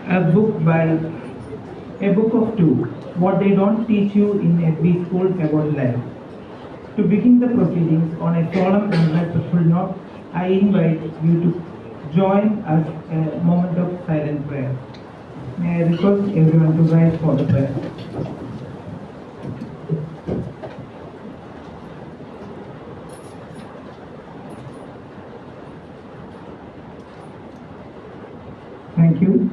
A book by a book of two, what they don't teach you in every school about life. To begin the proceedings on a solemn and respectful note, I invite you to join us a moment of silent prayer. May I request everyone to rise for the prayer. Thank you.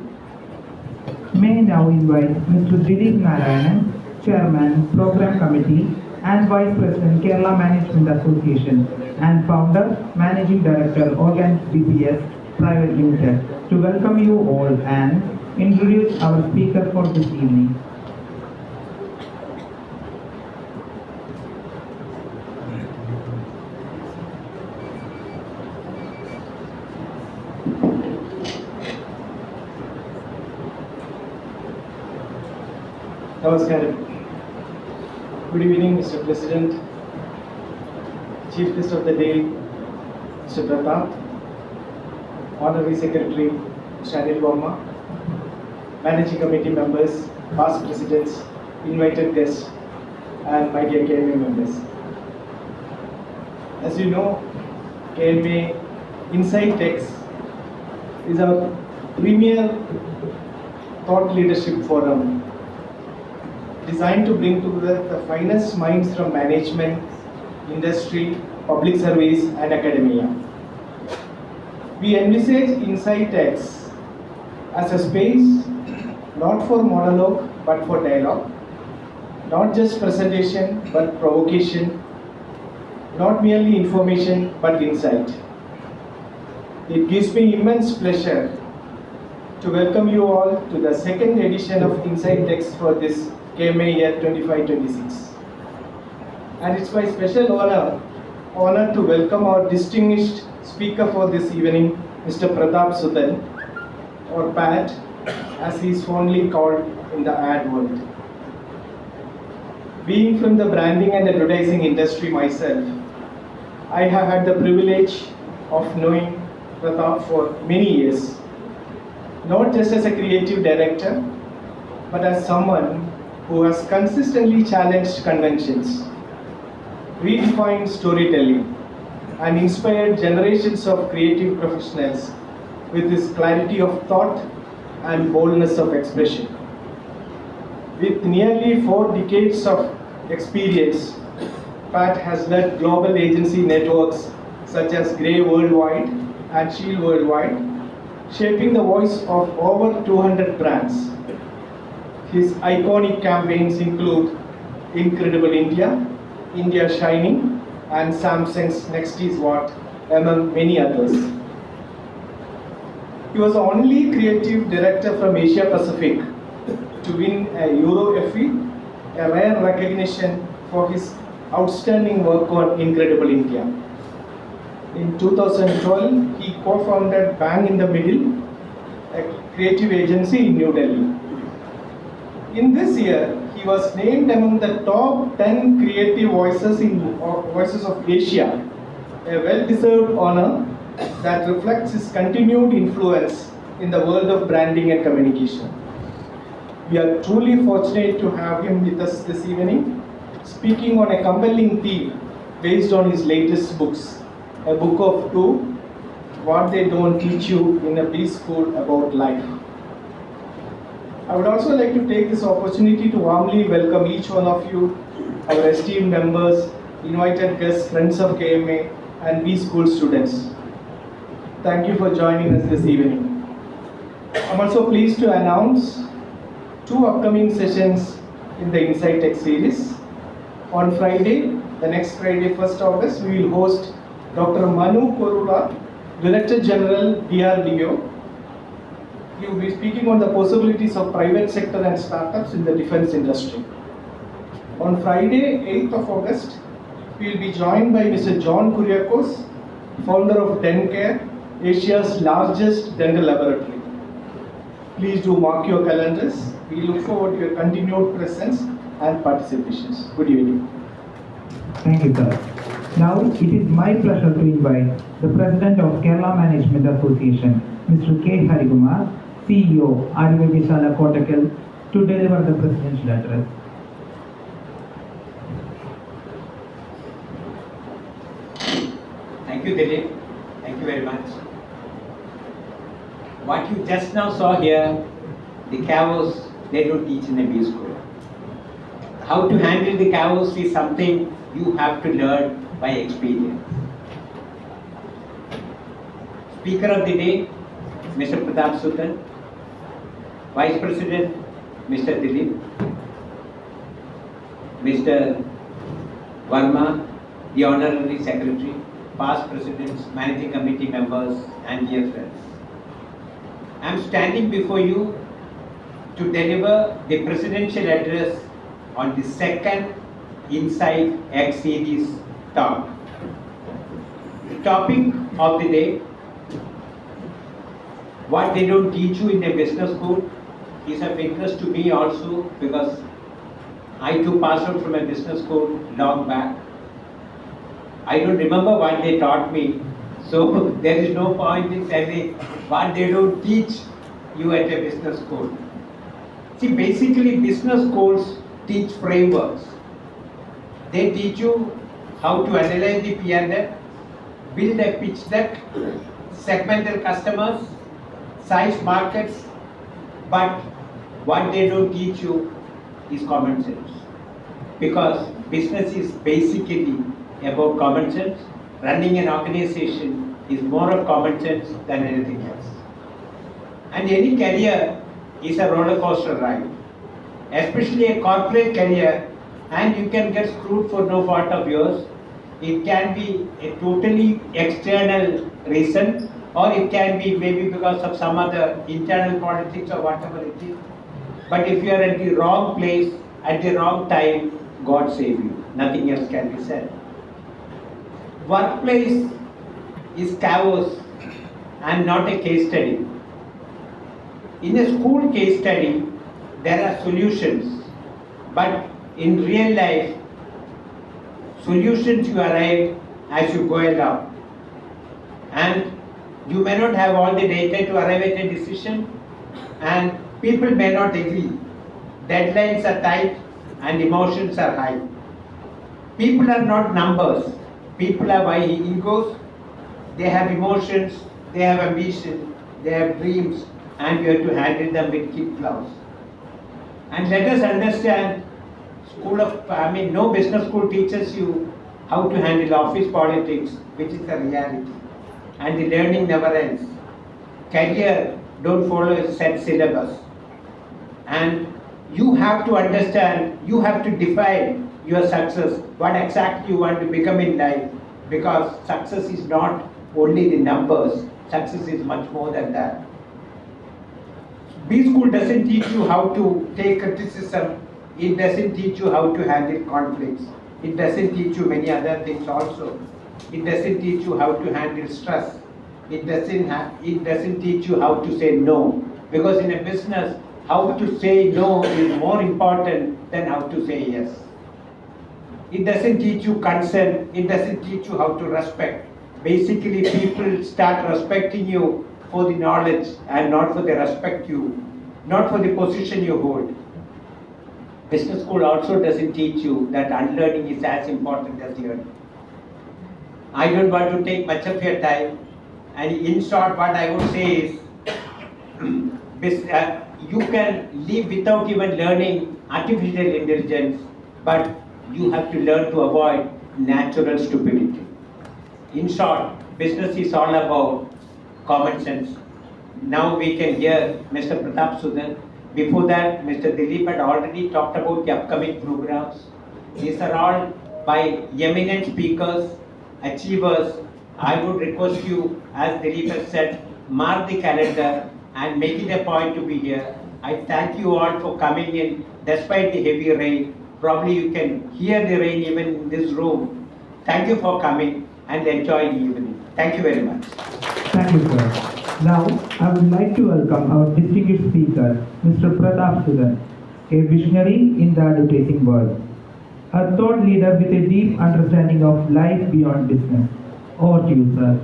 May I now invite Mr. Dilip Narayanan, Chairman, Program Committee and Vice President, Kerala Management Association and Founder, Managing Director, Organ BPS Private Limited, to welcome you all and introduce our speaker for this evening. Namaskaram. Good evening, Mr. President, Chief Guest of the Day, Mr. Prathap, Honorary Secretary, Mr. Anil Verma, Managing Committee members, past presidents, invited guests, and my dear KMA members. As you know, KMA Insight X is our premier thought leadership forum designed to bring together the finest minds from management, industry, public service, and academia. We envisage Insight X as a space not for monologue but for dialogue, not just presentation but provocation, not merely information but insight. It gives me immense pleasure to welcome you all to the second edition of Insight X for this KMA year 25-26. And it's my special honor to welcome our distinguished speaker for this evening, Mr. Prathap Suthan, or Pat, as he is fondly called in the ad world. Being from the branding and advertising industry myself, I have had the privilege of knowing Prathap for many years, not just as a creative director, but as someone who has consistently challenged conventions, redefined storytelling, and inspired generations of creative professionals with his clarity of thought and boldness of expression. With nearly 4 decades of experience, Pat has led global agency networks such as Grey Worldwide and Shield Worldwide, shaping the voice of over 200 brands. His iconic campaigns include Incredible India, India Shining, and Samsung's Next Is What, among many others. He was the only creative director from Asia Pacific to win a Euro Effie, a rare recognition for his outstanding work on Incredible India. In 2012, he co-founded BangInTheMiddle, a creative agency in New Delhi. In this year, he was named among the top 10 creative voices of Asia, a well-deserved honor that reflects his continued influence in the world of branding and communication. We are truly fortunate to have him with us this evening, speaking on a compelling theme based on his latest books, a book of two, what they don't teach you in a B-school about life. I would also like to take this opportunity to warmly welcome each one of you, our esteemed members, invited guests, friends of KMA, and B-school students. Thank you for joining us this evening. I'm also pleased to announce 2 upcoming sessions in the Insight X series. On Friday, the next Friday, 1st August, we will host Dr. Manu Korula, Director General, DRDO. He will be speaking on the possibilities of private sector and startups in the defense industry. On Friday, 8th of August, we will be joined by Mr. John Kuriakos, founder of DenCare, Asia's largest dental laboratory. Please do mark your calendars. We look forward to your continued presence and participations. Good evening. Thank you, sir. Now, it is my pleasure to invite the President of Kerala Management Association, Mr. K. Harikumar, CEO, Ariveshala Kottakkal, to deliver the presidential address. Thank you, Dilip. Thank you very much. What you just now saw here, the chaos, they don't teach in a B school. How to handle the chaos is something you have to learn by experience. Speaker of the day, Mr. Prathap Suthan. Vice President, Mr. Dilip. Mr. Verma, the Honorary Secretary, past presidents, managing committee members, and dear friends. I am standing before you to deliver the presidential address on the second Insight X series talk. The topic of the day, what they don't teach you in a business school, is of interest to me also because I too passed out from a business school long back. I don't remember what they taught me, so there is no point in telling what they don't teach you at a business school. See, basically business schools teach frameworks. They teach you how to analyze the P&L, build a pitch deck, segment their customers, size markets, but what they don't teach you is common sense. Because business is basically about common sense. Running an organization is more of common sense than anything else. And any career is a roller coaster ride, especially a corporate career, and you can get screwed for no fault of yours. It can be a totally external reason, or it can be maybe because of some other internal politics or whatever it is. But if you are at the wrong place at the wrong time, God save you. Nothing else can be said. Workplace is chaos and not a case study. In a school case study, there are solutions, but in real life, solutions you arrive as you go along. And you may not have all the data to arrive at a decision, and people may not agree. Deadlines are tight and emotions are high. People are not numbers. People have high egos, they have emotions, they have ambition, they have dreams, and you have to handle them with kid gloves. And let us understand, no business school teaches you how to handle office politics, which is a reality. And the learning never ends. Career don't follow a set syllabus. And you have to understand, you have to define your success, what exactly you want to become in life, because success is not only the numbers, success is much more than that. B school doesn't teach you how to take criticism, it doesn't teach you how to handle conflicts, it doesn't teach you many other things also. It doesn't teach you how to handle stress, it doesn't teach you how to say no, because in a business, how to say no is more important than how to say yes. It doesn't teach you consent, it doesn't teach you how to respect. Basically, people start respecting you for the knowledge and not for the respect you, not for the position you hold. Business school also doesn't teach you that unlearning is as important as learning. I don't want to take much of your time, and in short, what I would say is, you can live without even learning artificial intelligence, but you have to learn to avoid natural stupidity. In short, business is all about common sense. Now we can hear Mr. Prathap Suthan. Before that, Mr. Dilip had already talked about the upcoming programs. These are all by eminent speakers, achievers. I would request you, as Dilip has said, mark the calendar and make it a point to be here. I thank you all for coming in despite the heavy rain. Probably you can hear the rain even in this room. Thank you for coming and enjoy the evening. Thank you very much. Thank you, sir. Now, I would like to welcome our distinguished speaker, Mr. Prathap Suthan, a visionary in the advertising world, a thought leader with a deep understanding of life beyond business. Over to you, sir.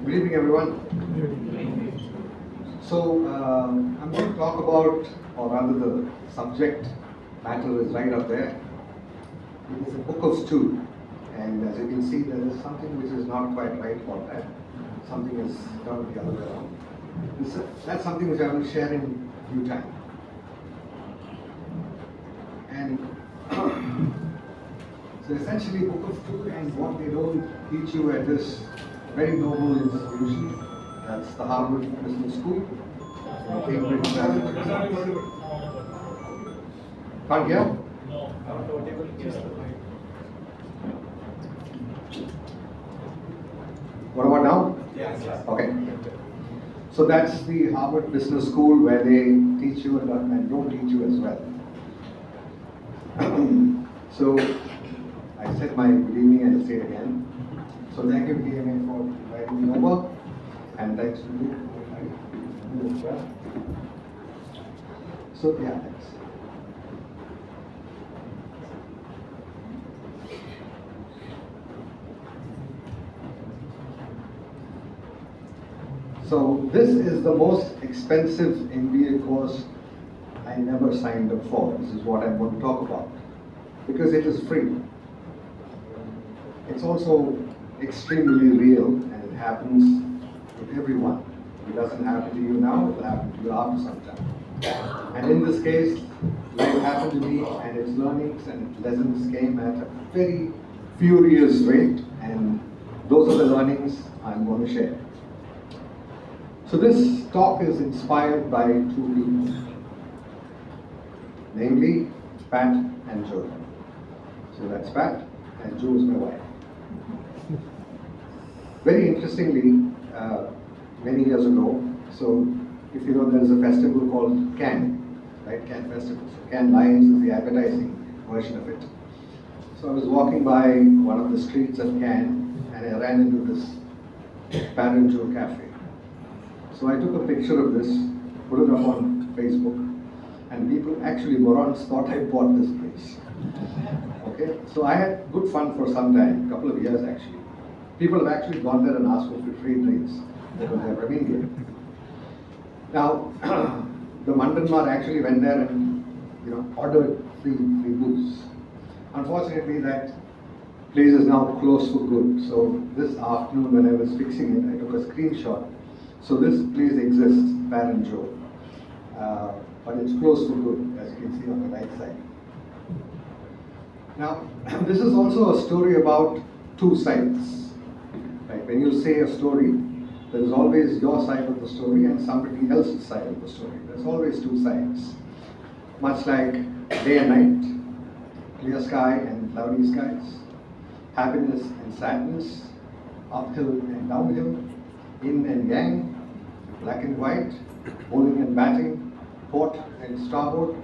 Good evening, everyone. So, I'm going to talk about, or rather the subject matter is right up there. It is a book of two. And as you can see, there is something which is not quite right about that. Something is turned the other way around. That's something which I will share in due time. And so essentially, book of two, and what they don't teach you at this very noble institution, that's the Harvard Business School in Cambridge, Massachusetts. Can't hear? What about now? Yes. Okay. So that's the Harvard Business School where they teach you and don't teach you as well. So I said my good evening and I'll say it again. So thank you KMA for inviting me over, and thanks to you as well. So yeah, thanks. So this is the most expensive MBA course I never signed up for. This is what I'm going to talk about, because it is free. It's also extremely real, and it happens with everyone. It doesn't happen to you now, it will happen to you after some time. And in this case, life happened to me, and its learnings and lessons came at a very furious rate, and those are the learnings I'm going to share. So this talk is inspired by two people, namely Pat and Joe. So that's Pat, and Joe is my wife. Very interestingly, many years ago, so if you know, there is a festival called Cannes, right? Cannes Festival. So Cannes Lions is the advertising version of it. So I was walking by one of the streets of Cannes, and I ran into this Pat and Joe cafe. So I took a picture of this, put it up on Facebook, and people, actually morons, thought I bought this place. Okay, so I had good fun for some time, a couple of years actually. People have actually gone there and asked for free drinks because they're from India. Now, the Mandanmar actually went there and ordered free booze. Unfortunately, that place is now closed for good. So this afternoon, when I was fixing it, I took a screenshot. So this place exists, Pat and Joe, but it's closed for good, as you can see on the right side. Now, this is also a story about two sides. Right? When you say a story, there is always your side of the story and somebody else's side of the story. There's always two sides. Much like day and night, clear sky and cloudy skies, happiness and sadness, uphill and downhill, yin and yang, black and white, bowling and batting, port and starboard,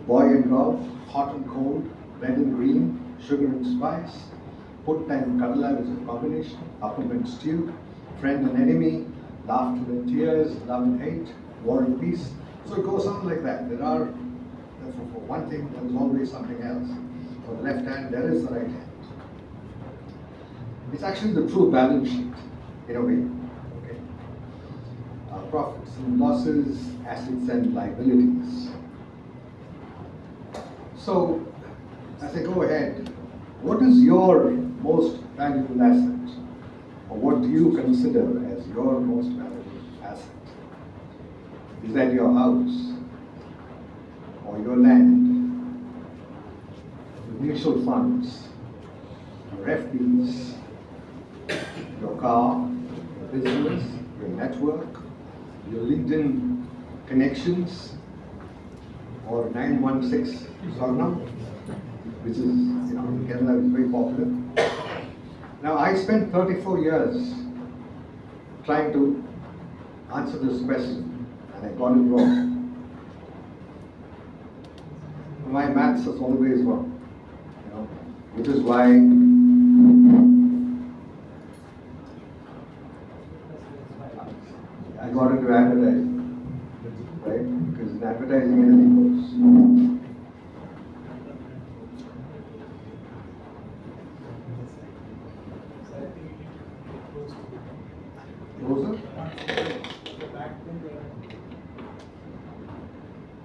boy and girl, hot and cold, red and green, sugar and spice, put and kadla is a combination, appam and stew, friend and enemy, laughter and tears, love and hate, war and peace. So it goes on like that. There are, for one thing, there is always something else. For the left hand, there is the right hand. It's actually the true balance sheet, in a way. Okay. Profits and losses, assets and liabilities. So, as I go ahead, what is your most valuable asset? Or what do you consider as your most valuable asset? Is that your house? Or your land? Your mutual funds? Your FDs? Your car? Your business? Your network? Your LinkedIn connections? Or 916 Swarnam, which is, in Kerala is very popular. Now, I spent 34 years trying to answer this question, and I got it wrong. My maths is always wrong, which is why I got into advertising, right? Because in advertising, anything goes.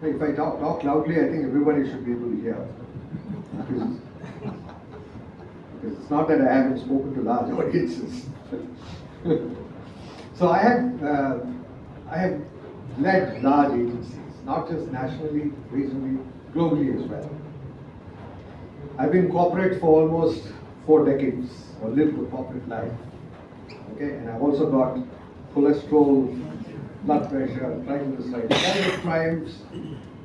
If I talk loudly, I think everybody should be able to hear. Because it's not that I haven't spoken to large audiences. So I have led large agencies, not just nationally, regionally, globally as well. I've been corporate for almost 4 decades, or lived the corporate life. Okay, and I've also got cholesterol, blood pressure, triglycerides, all the triumphs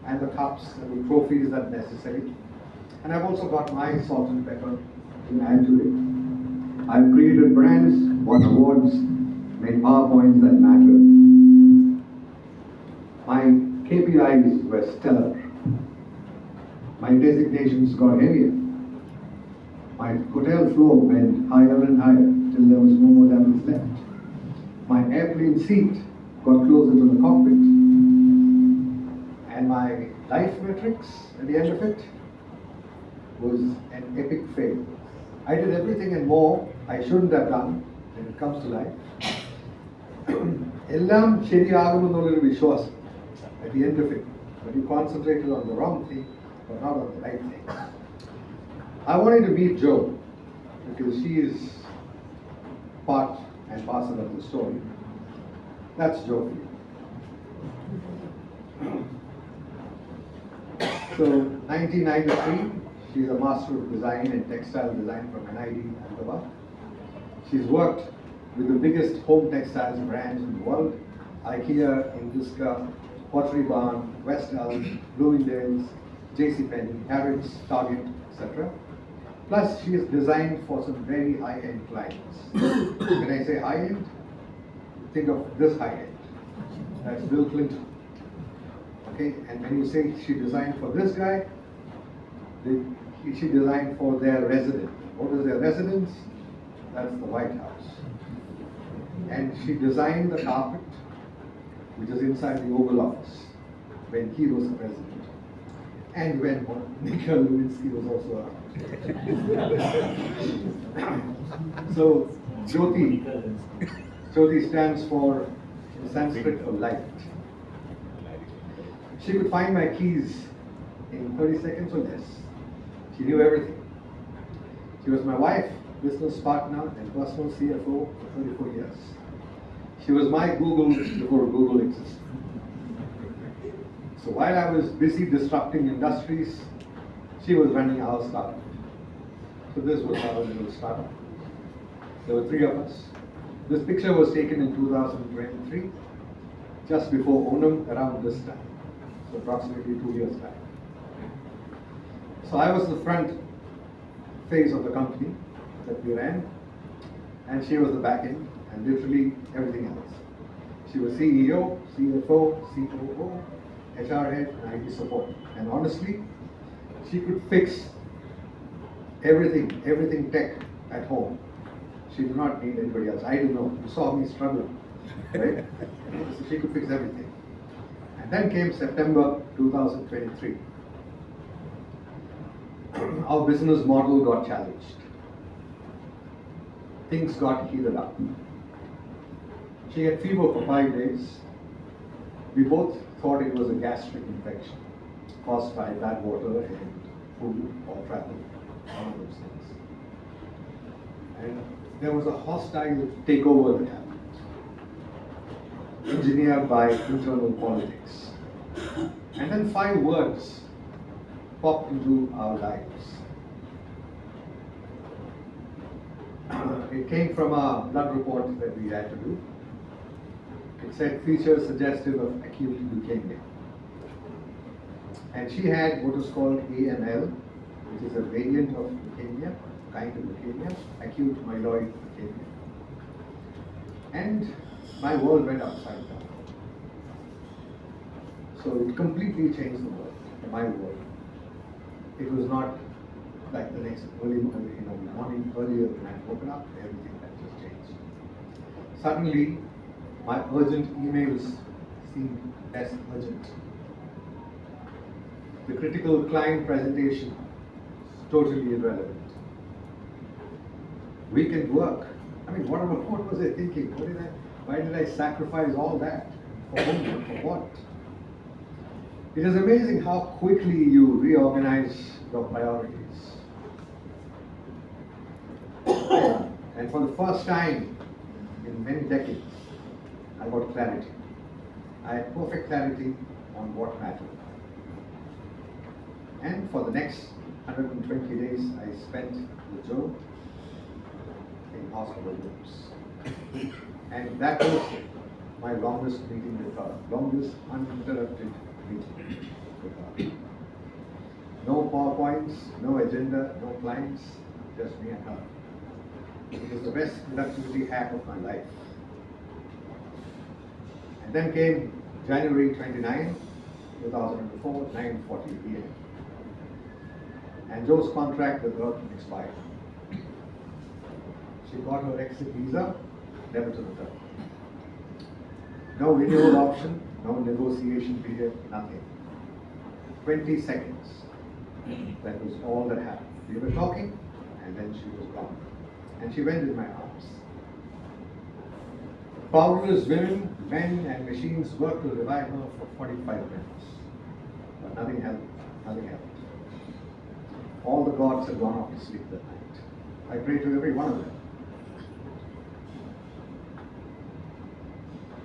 and the cups and the trophies that are necessary. And I've also got my salt and pepper to add to it. I've created brands, won awards, made PowerPoints that matter. My KPIs were stellar. My designations got heavier. My hotel floor went higher and higher till there was no more levels left. My airplane seat got closer to the cockpit. And my life metrics at the end of it was an epic fail. I did everything and more I shouldn't have done when it comes to life. എല്ലാം ശരിയാകുമെന്നുള്ളൊരു വിശ്വാസം at the end of it, but you concentrated on the wrong thing but not on the right thing. I wanted to meet Jo because she is part and parcel of the story. That's Jo for you. So 1993, she's a Master of Design and Textile Design from NID Ahmedabad. She's worked with the biggest home textiles brands in the world: IKEA, Indiska, Pottery Barn, West Elm, Bloomingdale's, JCPenney, Harrods, Target, etc. Plus, she has designed for some very high-end clients. When I say high-end, think of this high-end. That's Bill Clinton. Okay, and when you say she designed for this guy, she designed for their residence. What is their residence? That's the White House. And she designed the carpet, which is inside the Oval Office, when he was the president. And when Monica Lewinsky was also around. So, Jyoti stands for Sanskrit for light. She could find my keys in 30 seconds or less. She knew everything. She was my wife, business partner, and personal CFO for 34 years. She was my Google before Google existed. So while I was busy disrupting industries, she was running our startup. So this was our little startup. There were 3 of us. This picture was taken in 2023, just before Onam, around this time. So approximately 2 years back. So I was the front face of the company that we ran, and she was the back end, and literally everything else. She was CEO, CFO, COO, HR head, and IT support. And honestly, she could fix everything tech at home. She did not need anybody else. I didn't know. You saw me struggle, right? So she could fix everything. And then came September 2023. Our business model got challenged. Things got heated up. She had fever for 5 days. We both thought it was a gastric infection caused by bad water and food or travel, one of those things. And there was a hostile takeover that happened, engineered by internal politics. And then 5 words popped into our lives. It came from a blood report that we had to do. It said features suggestive of acute leukemia. And she had what is called AML, which is a variant of leukemia, kind of leukemia, acute myeloid leukemia. And my world went upside down. So it completely changed the world, my world. It was not like the next morning earlier when I woke up, everything had just changed. Suddenly, my urgent emails seemed less urgent. The critical client presentation, totally irrelevant. Weekend work. I mean, what was I thinking? Why did I sacrifice all that? For whom? For what? It is amazing how quickly you reorganize your priorities. And for the first time in many decades, I got clarity. I had perfect clarity on what mattered. And for the next 120 days, I spent with Joe in hospital rooms. And that was my longest meeting with her, longest uninterrupted meeting with her. No PowerPoints, no agenda, no clients, just me and her. It was the best productivity hack of my life. And then came January 29, 2004, 9:40 p.m. And Joe's contract with her expired. She got her exit visa, never to return. No renewal option, no negotiation period, nothing. 20 seconds. That was all that happened. We were talking, and then she was gone. And she went in my arms. Powerless women, men, and machines worked to revive her for 45 minutes. But nothing helped. Nothing helped. All the gods had gone off to sleep that night. I prayed to every one of them.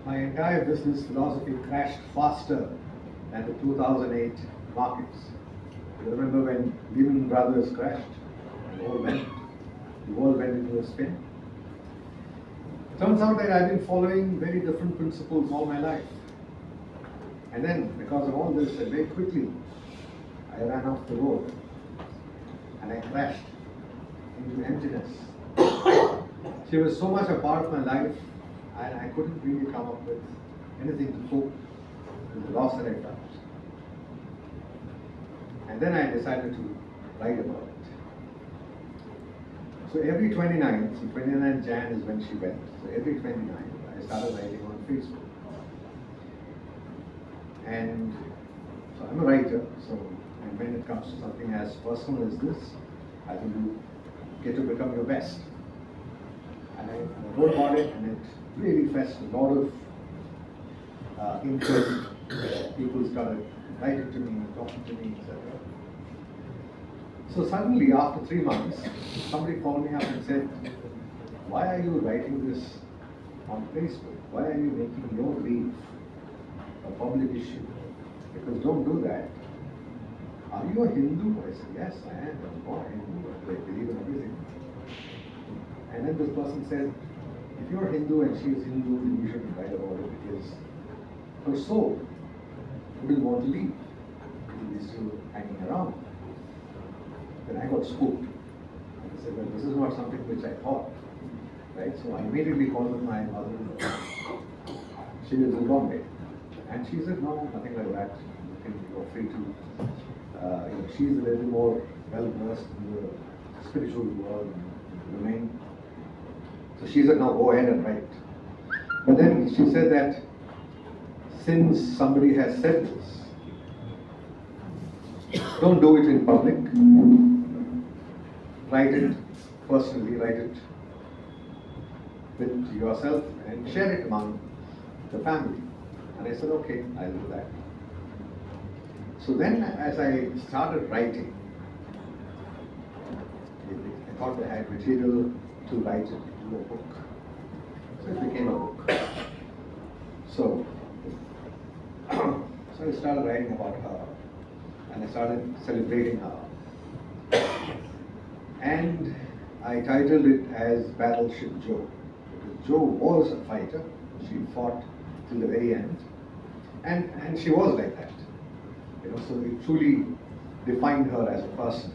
My entire business philosophy crashed faster than the 2008 markets. You remember when Lehman Brothers crashed and the world went into a spin? It turns out that I've been following very different principles all my life. And then, because of all this, and very quickly, I ran off the road and I crashed into emptiness. She was so much a part of my life, and I couldn't really come up with anything to cope with the loss that I felt. And then I decided to write about it. So every 29th, so 29th Jan is when she went. So every 29th, I started writing on Facebook. And so I'm a writer, and when it comes to something as personal as this, I think you get to become your best. And I wrote about it, and it really fetched a lot of interest. People started writing to me, talking to me, etc. So suddenly, after 3 months, somebody called me up and said, "Why are you writing this on Facebook? Why are you making your belief a public issue? Because don't do that. Are you a Hindu?" I said, "Yes, I am. I'm born Hindu. I believe in everything." And then this person said, "If you're Hindu and she is Hindu, then you shouldn't write about it because her soul wouldn't want to leave. It will be still hanging around." Then I got spooked. I said, "Well, this is not something which I thought." Right? So I immediately called my mother-in-law. She lives in Bombay. And she said, "No, nothing like that. You can, you're free to." She's a little more well-versed in the spiritual world and the domain. So she said, "No, go ahead and write." But then she said that since somebody has said this, don't do it in public. Write it personally, write it with yourself and share it among the family. And I said, "Okay, I'll do that." So then as I started writing, I thought I had material to write it into a book. So it became a book. So I started writing about her, and I started celebrating her. And I titled it as Battleship Joe, because Joe was a fighter. She fought till the very end, and she was like that. So it truly defined her as a person.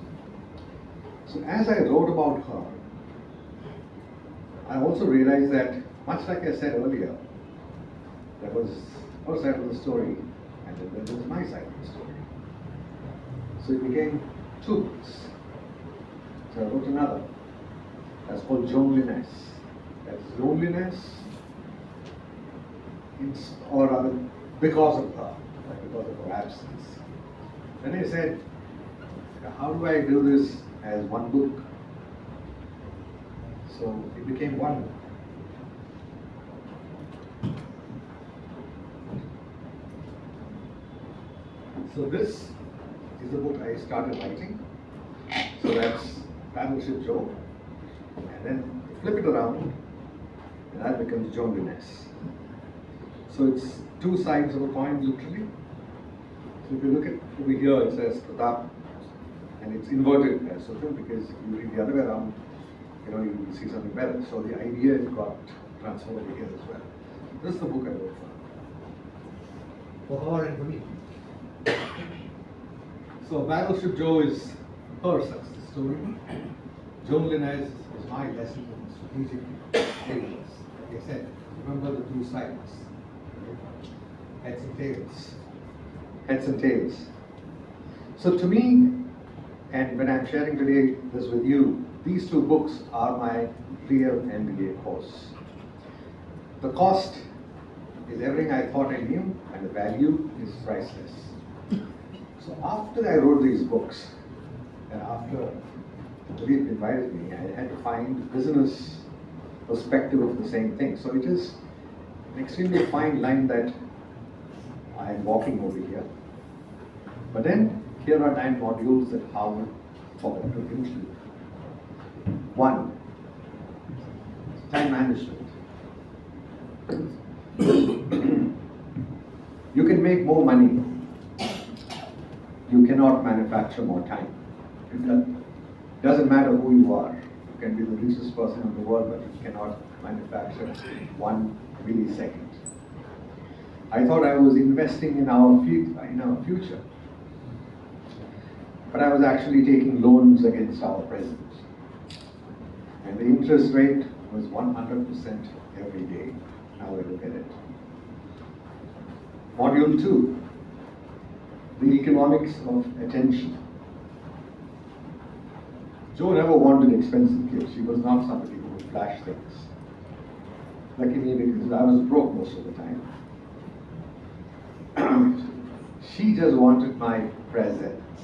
So as I wrote about her, I also realized that, much like I said earlier, there was her side of the story, and then there was my side of the story. So it became 2 books. So I wrote another. That's called Loneliness. That's loneliness, or rather, because of her, because of her absence. Then I said, how do I do this as one book? So it became one book. So this is the book I started writing. So that's Battleship Joe. And then flip it around, and that becomes loneliness. So it's two sides of a coin, literally. So if you look at over here, it says Prathap, and it's inverted as Suthan, because if you read the other way around, you will see something better. So the idea got transferred over here as well. This is the book I wrote for her and for me. So Battleship Joe is her success story. Loneliness is my lesson in strategic failures. Like I said, remember the two sides. Heads and tails. Heads and tails. So to me, and when I'm sharing today this with you, these two books are my real MBA course. The cost is everything I thought I knew, and the value is priceless. So after I wrote these books, and after Pradeep invited me, I had to find business perspective of the same thing. So it is an extremely fine line that I am walking over here. But then here are 9 modules that Howard thought to include. 1, time management. You can make more money. You cannot manufacture more time. It doesn't matter who you are. You can be the richest person in the world, but you cannot manufacture 1 millisecond. I thought I was investing in our future, but I was actually taking loans against our present. And the interest rate was 100% every day. Now I look at it. Module 2, the economics of attention. Joe never wanted expensive gifts. She was not somebody who would flash things. Lucky me, because I was broke most of the time. She just wanted my presents.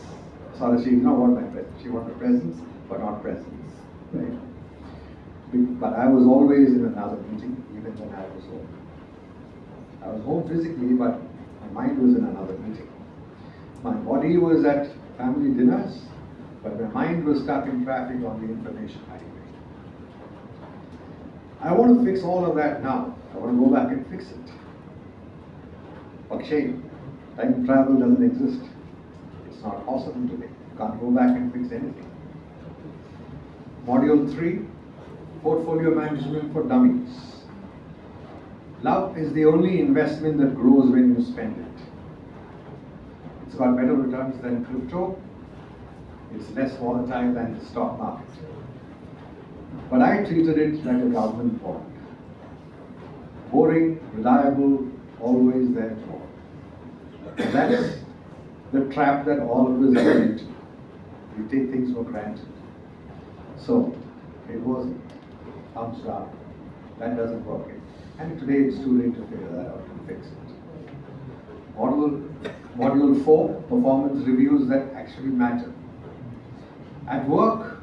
Sorry, she did not want my presents. She wanted presents, but not presents. Right? But I was always in another meeting, even when I was home. I was home physically, but my mind was in another meeting. My body was at family dinners, but my mind was stuck in traffic on the information highway. I want to fix all of that now. I want to go back and fix it. But shame, time travel doesn't exist. It's not possible today. You can't go back and fix anything. Module 3, portfolio management for dummies. Love is the only investment that grows when you spend it. It's got better returns than crypto. It's less volatile than the stock market. But I treated it like a government bond. Boring, reliable, always there for. And that's the trap that all of us get into. We take things for granted. So, it wasn't. Thumbs down. That doesn't work. And today it's too late to figure that out and fix it. Module 4, performance reviews that actually matter. At work,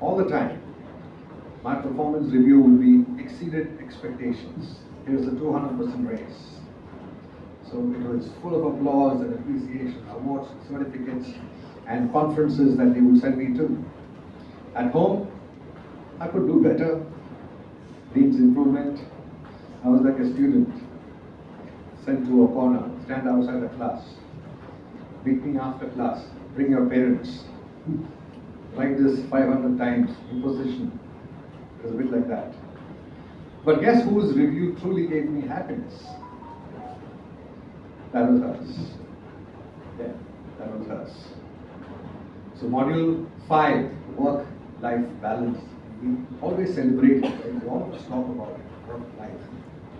all the time, my performance review will be exceeded expectations. Here's the 200% raise. So it was full of applause and appreciation, awards, certificates, and conferences that they would send me to. At home, I could do better, needs improvement. I was like a student, sent to a corner, stand outside the class, meet me after class, bring your parents, write this 500 times, imposition. It was a bit like that. But guess whose review truly gave me happiness? That was hers. Yeah, that was hers. So module 5, work-life balance. We always celebrate it, right? We always talk about it, work-life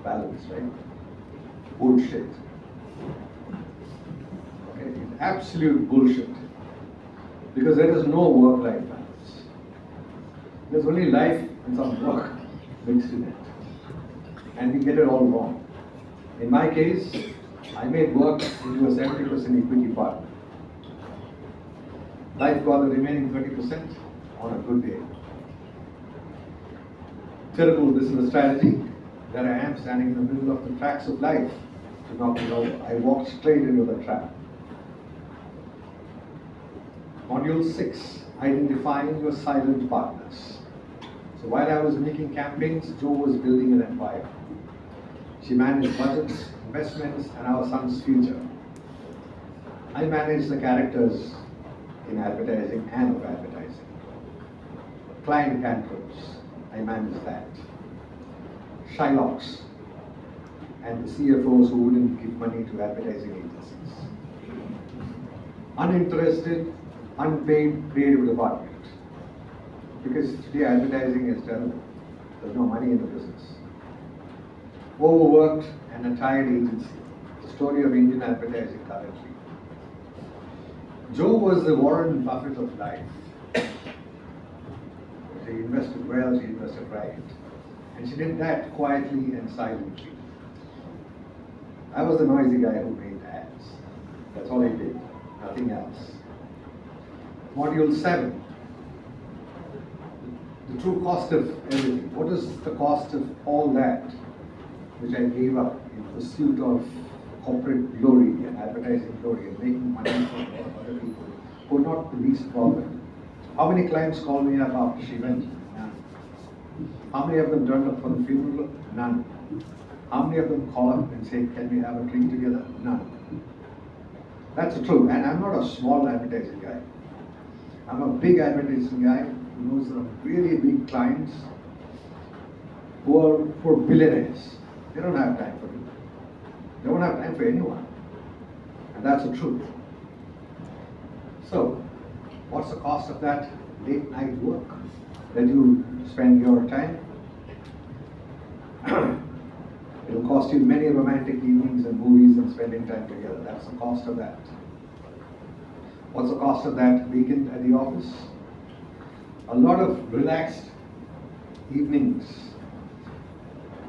balance, right? Bullshit. Okay, it's absolute bullshit. Because there is no work-life balance. There's only life and some work mixed in it. And we get it all wrong. In my case, I made work into a 70% equity partner. Life got the remaining 30% on a good day. Terrible business strategy. There I am standing in the middle of the tracks of life to knock it over. I walked straight into the trap. Module 6, identifying your silent partners. So while I was making campaigns, Jo was building an empire. She managed budgets, investments, and our son's future. I managed the characters in advertising and of advertising. Client tantrums, I managed that. Shylocks, and the CFOs who wouldn't give money to advertising agencies. Uninterested, unpaid creative department. Because today advertising is terrible. There's no money in the business. Overworked and a tired agency. The story of Indian advertising currently. Jo was the Warren Buffett of life. She invested well, she invested right. And she did that quietly and silently. I was the noisy guy who made ads. That's all I did, nothing else. Module 7. The true cost of everything. What is the cost of all that which I gave up in pursuit of corporate glory and advertising glory and making money for other people who are not the least problem? How many clients called me up after she went? None. How many of them turned up for the funeral? None. How many of them call up and say, can we have a drink together? None. That's the truth. And I'm not a small advertising guy. I'm a big advertising guy who knows some really big clients who are billionaires. They don't have time for me. They don't have time for anyone. And that's the truth. So, what's the cost of that late night work that you spend your time? It'll cost you many romantic evenings and movies and spending time together. That's the cost of that. What's the cost of that weekend at the office? A lot of relaxed evenings,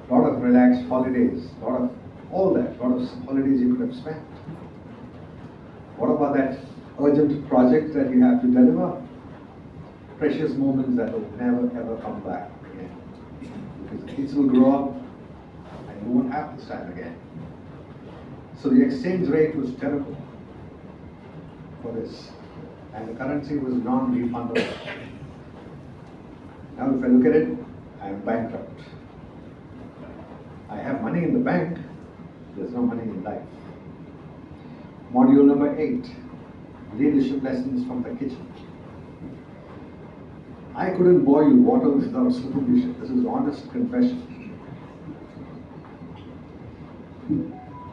a lot of relaxed holidays, a lot of all that, a lot of holidays you could have spent. What about that urgent project that you have to deliver? Precious moments that will never ever come back again. Because the kids will grow up and you won't have this time again. So the exchange rate was terrible for this. And the currency was non-refundable. Now if I look at it, I am bankrupt. I have money in the bank, there's no money in life. Module number 8, leadership lessons from the kitchen. I couldn't boil water without supervision. This is honest confession.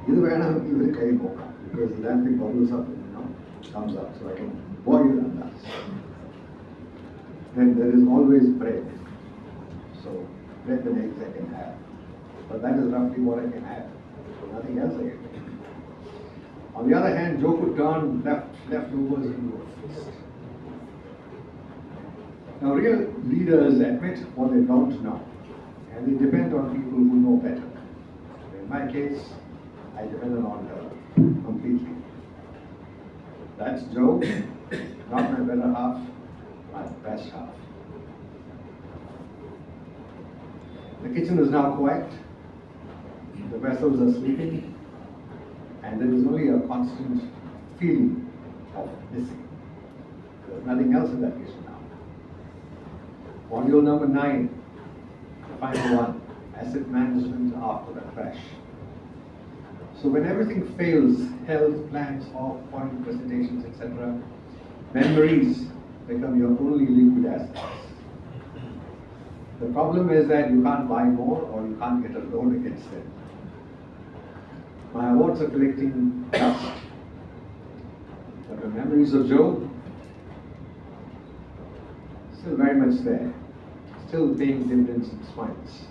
This is very because the damn thing bubbles up and comes up, so I can boil and that's. Then there is always bread. So bread and eggs I can have. But that is roughly what I can have. Nothing else I can do. On the other hand, Jo could turn leftovers into a feast. Now real leaders admit what they don't know. And they depend on people who know better. In my case, I depended on her completely. That's Jo, not my better half, my best half. The kitchen is now quiet. The vessels are sleeping. And there is only a constant feeling of missing. There's nothing else in that kitchen now. Module number 9, the final one, asset management after the crash. So when everything fails, health, plans, PowerPoint presentations, etc., memories become your only liquid assets. The problem is that you can't buy more or you can't get a loan against them. My awards are collecting dust. But the memories of Jo, still very much there. Still paying dividends and smiles.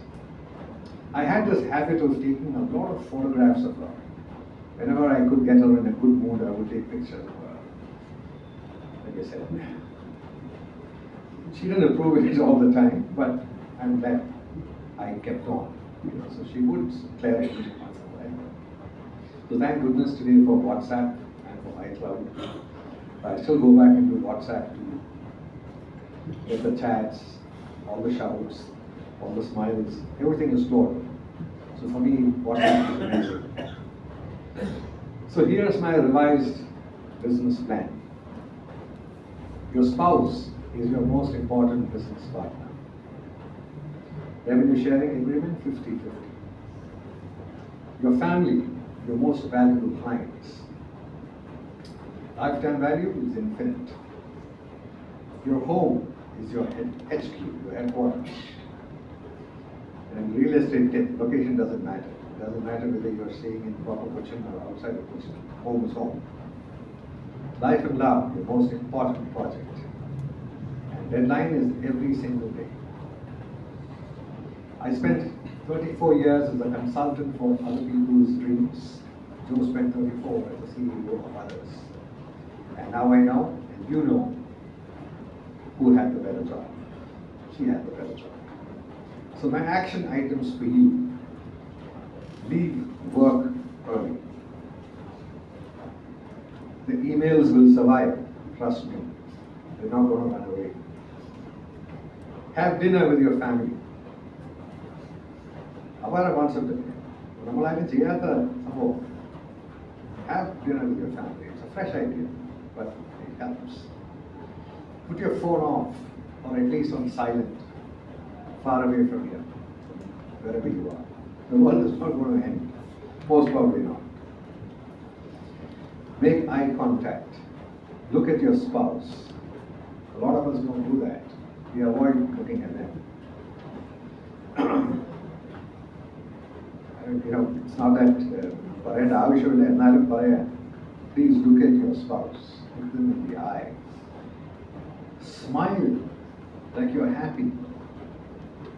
I had this habit of taking a lot of photographs of her. Whenever I could get her in a good mood, I would take pictures of her. Like I said, she didn't approve of it all the time, but I'm glad I kept on. So she would clear it once in a while. So thank goodness today for WhatsApp and for iCloud. I still go back into WhatsApp to get the chats, all the shouts, all the smiles, everything is stored. So for me, WhatsApp is amazing. So here's my revised business plan. Your spouse is your most important business partner. Revenue sharing agreement 50-50. Your family, your most valuable clients. Lifetime value is infinite. Your home is your HQ, your headquarters. And real estate location doesn't matter. It doesn't matter whether you're staying in proper Cochin or outside of Cochin. Home is home. Life and love, your most important project. And deadline is every single day. I spent 34 years as a consultant for other people's dreams. Joe spent 34 as a CEO of others. And now I know, and you know, who had the better job. She had the better job. So my action items for you: leave work early. The emails will survive, trust me. They're not going to run away. Have dinner with your family. Our concept is, have dinner with your family. It's a fresh idea, but it helps. Put your phone off, or at least on silent, far away from here, wherever you are. The world is not going to end. Most probably not. Make eye contact. Look at your spouse. A lot of us don't do that. We avoid looking at them. It's not that please look at your spouse. Look them in the eye. Smile like you're happy.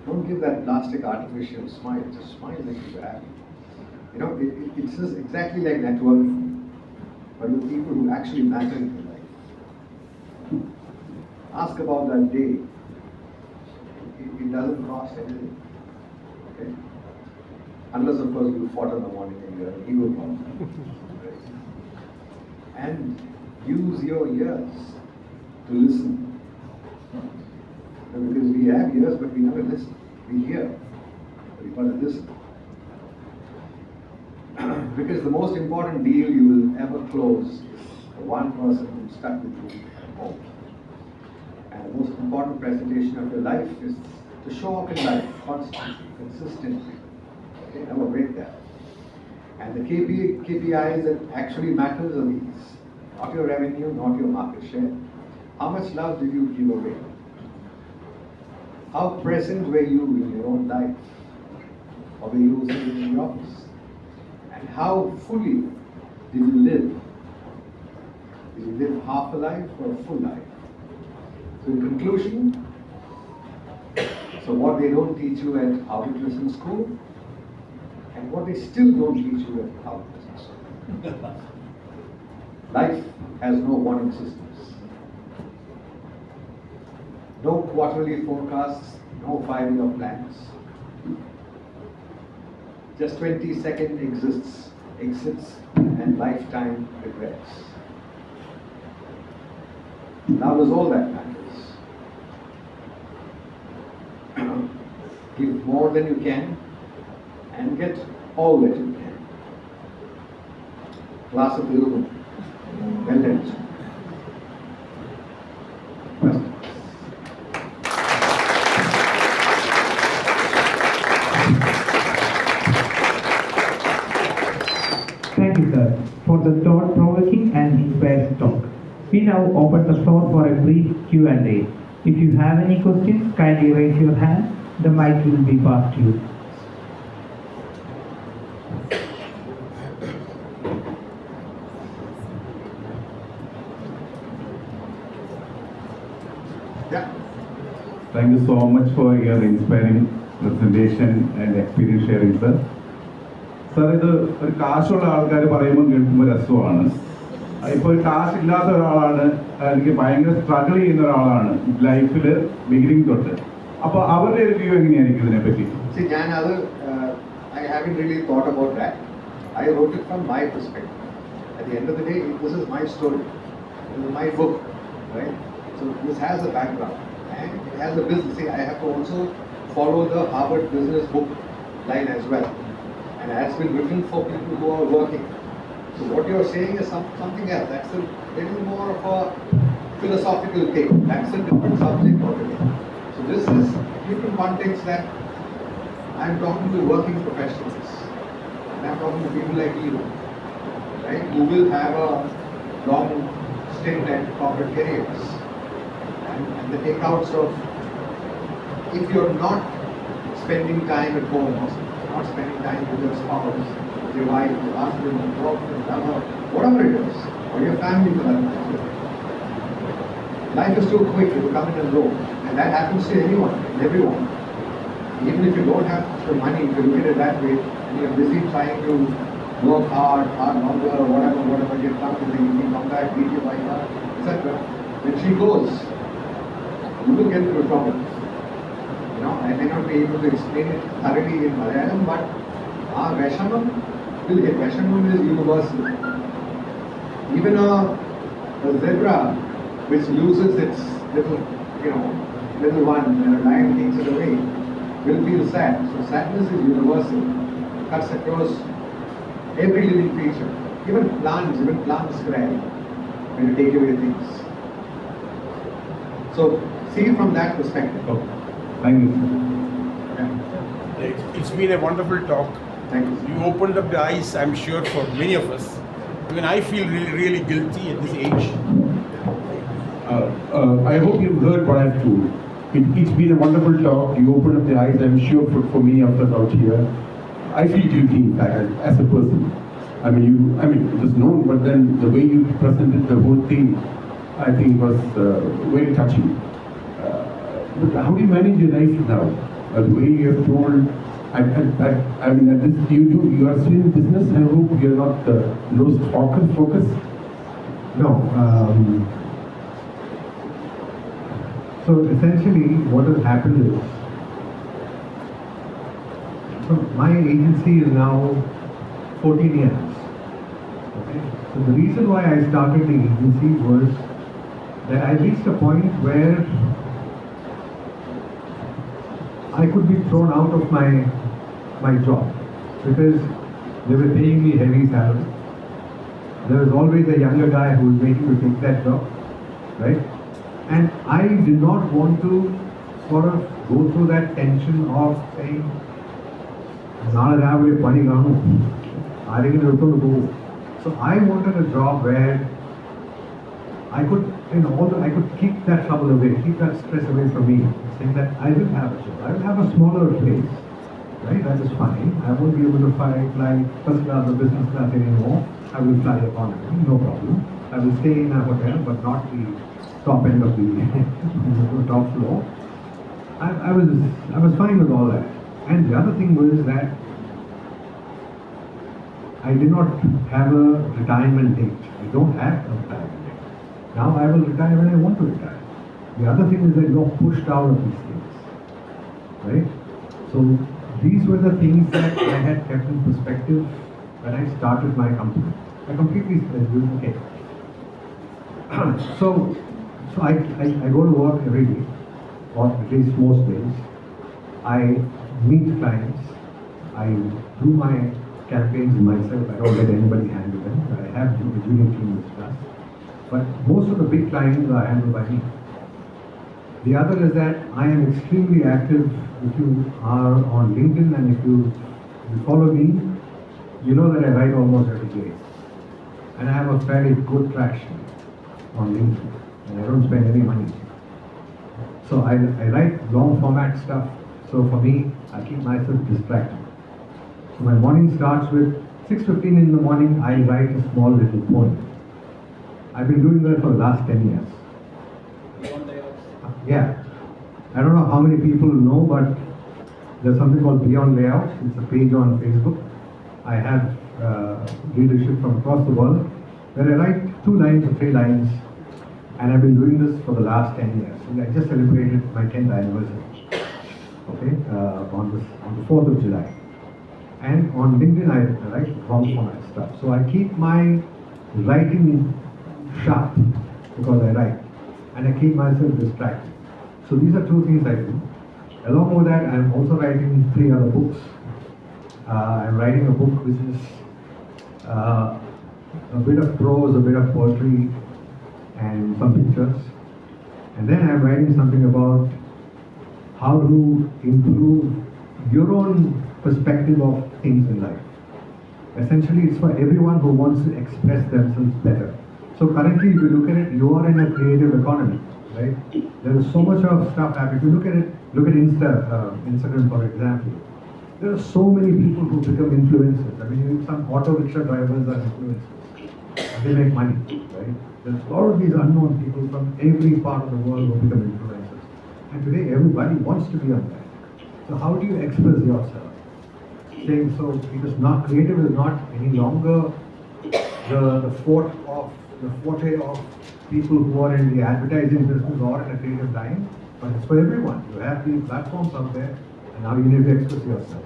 Don't give that plastic artificial smile. Just smile like you're happy. It's just exactly like networking, but with people who actually matter in your life. Ask about that day. It doesn't cost anything. Okay? Unless, of course, you fought in the morning and you're an evil person. Right? And use your ears to listen. Because we have ears, but we never listen. We hear, but we got to listen. Because the most important deal you will ever close is the one person who stuck with you at home. And the most important presentation of your life is to show up in life constantly, consistently. Okay, never break that. And the KPIs that actually matters are these. Not your revenue, not your market share. How much love did you give away? How present were you in your own life? Or were you sitting in the office? And how fully did you live? Did you live half a life or a full life? So in conclusion, so what they don't teach you at Harvard Business School, and what they still don't teach you at Harvard Business School. Life has no one existence. No quarterly forecasts, no 5-year plans. Just 20-second exits, and lifetime regrets. Love is all that matters. Give more than you can, and get all that you can. Glass of illuminum. Well done. Thank you, sir, for the thought-provoking and inspiring talk. We now open the floor for a brief Q&A. If you have any questions, kindly raise your hand. The mic will be passed to you. Yeah. Thank you so much for your inspiring presentation and experience sharing, sir. Sir, ഇത് ഒരു കാശുള്ള ആൾക്കാർ പറയുമ്പോൾ കേൾക്കുമ്പോൾ രസമാണ്. ഇപ്പോൾ കാശില്ലാത്ത ഒരാളാണ്, എനിക്ക് ഭയങ്കര സ്ട്രഗിൾ ചെയ്യുന്ന ഒരാളാണ് ലൈഫിൽ ബിഗിനിങ് തൊട്ട്. അപ്പോൾ അവരുടെ ഒരു വ്യൂ എങ്ങനെയായിരിക്കും ഇതിനെപ്പറ്റി? See, I haven't really thought about that. I wrote it from my perspective. At the end of the day, this is my story. This is my book, right? So this has a background and it has a business. See, I have to also follow the Harvard Business book line as well. And that's been written for people who are working. So what you're saying is something else. That's a little more of a philosophical take. That's a different subject altogether. So this is different context that I'm talking to working professionals. And I'm talking to people like you, right? Who will have a long stint at corporate careers. And the takeouts of, if you're not spending time at home, not spending time with your spouse, with your wife, your husband, your girlfriend, lover, whatever it is, or your family for that matter. Life is too quick, it will come in and go. And that happens to anyone, everyone. Even if you don't have the money, if you look at it that way, and you're busy trying to work hard longer, or whatever, get done with the evening, come back, meet your wife, etc. When she goes, you will get into trouble. You know, I may not be able to explain it thoroughly in Malayalam, but our Veshamam will hit. Veshamam is universal. Even a zebra which loses its little one and a lion takes it away will feel sad. So sadness is universal. It cuts across every living creature. Even plants cry when you take away things. So see it from that perspective. Oh, thank you. Yeah. It's been a wonderful talk. Thank you. You opened up the eyes, I'm sure, for many of us. Even I feel really, really guilty at this age. I hope you've heard what I've told. It's been a wonderful talk. You opened up the eyes, I'm sure, for me after out here. I feel guilty, in fact, as a person. It was known, but then the way you presented the whole thing, I think was very touching. But how do you manage your life now? The way you have told, you are still in business. I hope you are not lost focus. No. So essentially, what has happened is, so my agency is now 14 years. Okay? So the reason why I started the agency was that I reached a point where I could be thrown out of my job because they were paying me heavy salary. There was always a younger guy who was waiting to take that job, right? And I did not want to sort of go through that tension of saying, "Naale raavile pani gaanu, aarigile uttondu go." So I wanted a job where I could, I could keep that trouble away, keep that stress away from me, saying that I will have a job, I will have a smaller place, right? That is fine. I won't be able to fly first class or business class anymore. I will fly economy, no problem. I will stay in a hotel, but not the top end of the top floor. I was fine with all that. And the other thing was that I did not have a retirement date. I don't have a retirement date. Now I will retire when I want to retire. The other thing is that you're pushed out of these things, right? So these were the things that I had kept in perspective when I started my company. I completely said, okay. So I go to work every day, or at least most days. I meet clients. I do my campaigns myself. I don't let anybody handle them. I have a junior team which does. But most of the big clients are handled by me. The other is that I am extremely active. If you are on LinkedIn and if you follow me, you know that I write almost every day. And I have a fairly good traction on LinkedIn. And I don't spend any money. So I write long format stuff. So for me, I keep myself distracted. So my morning starts with 6:15 in the morning. I write a small little poem. I've been doing that for the last 10 years. Yeah. I don't know how many people know, but there's something called Beyond Layouts. It's a page on Facebook. I have leadership from across the world where I write 2 lines or 3 lines, and I've been doing this for the last 10 years. And I just celebrated my 10th anniversary. Okay, on the 4th of July. And on LinkedIn, I write long format stuff. So I keep my writing sharp because I write, and I keep myself distracted. So these are 2 things I do. Along with that, I'm also writing 3 other books. I'm writing a book which is a bit of prose, a bit of poetry, and some pictures. And then I'm writing something about how to improve your own perspective of things in life. Essentially, it's for everyone who wants to express themselves better. So currently, if you look at it, you are in a creative economy, right? There is so much of stuff happening. If you look at it, look at Instagram, for example. There are so many people who become influencers. I mean, some auto rickshaw drivers are influencers. They make money, right? There's a lot of these unknown people from every part of the world who become influencers. And today, everybody wants to be on that. So how do you express yourself? Saying so, it is not creative is not any longer the forte of people who are in the advertising business or in a creative line, but it's for everyone. You have the platforms out there, and now you need to express yourself.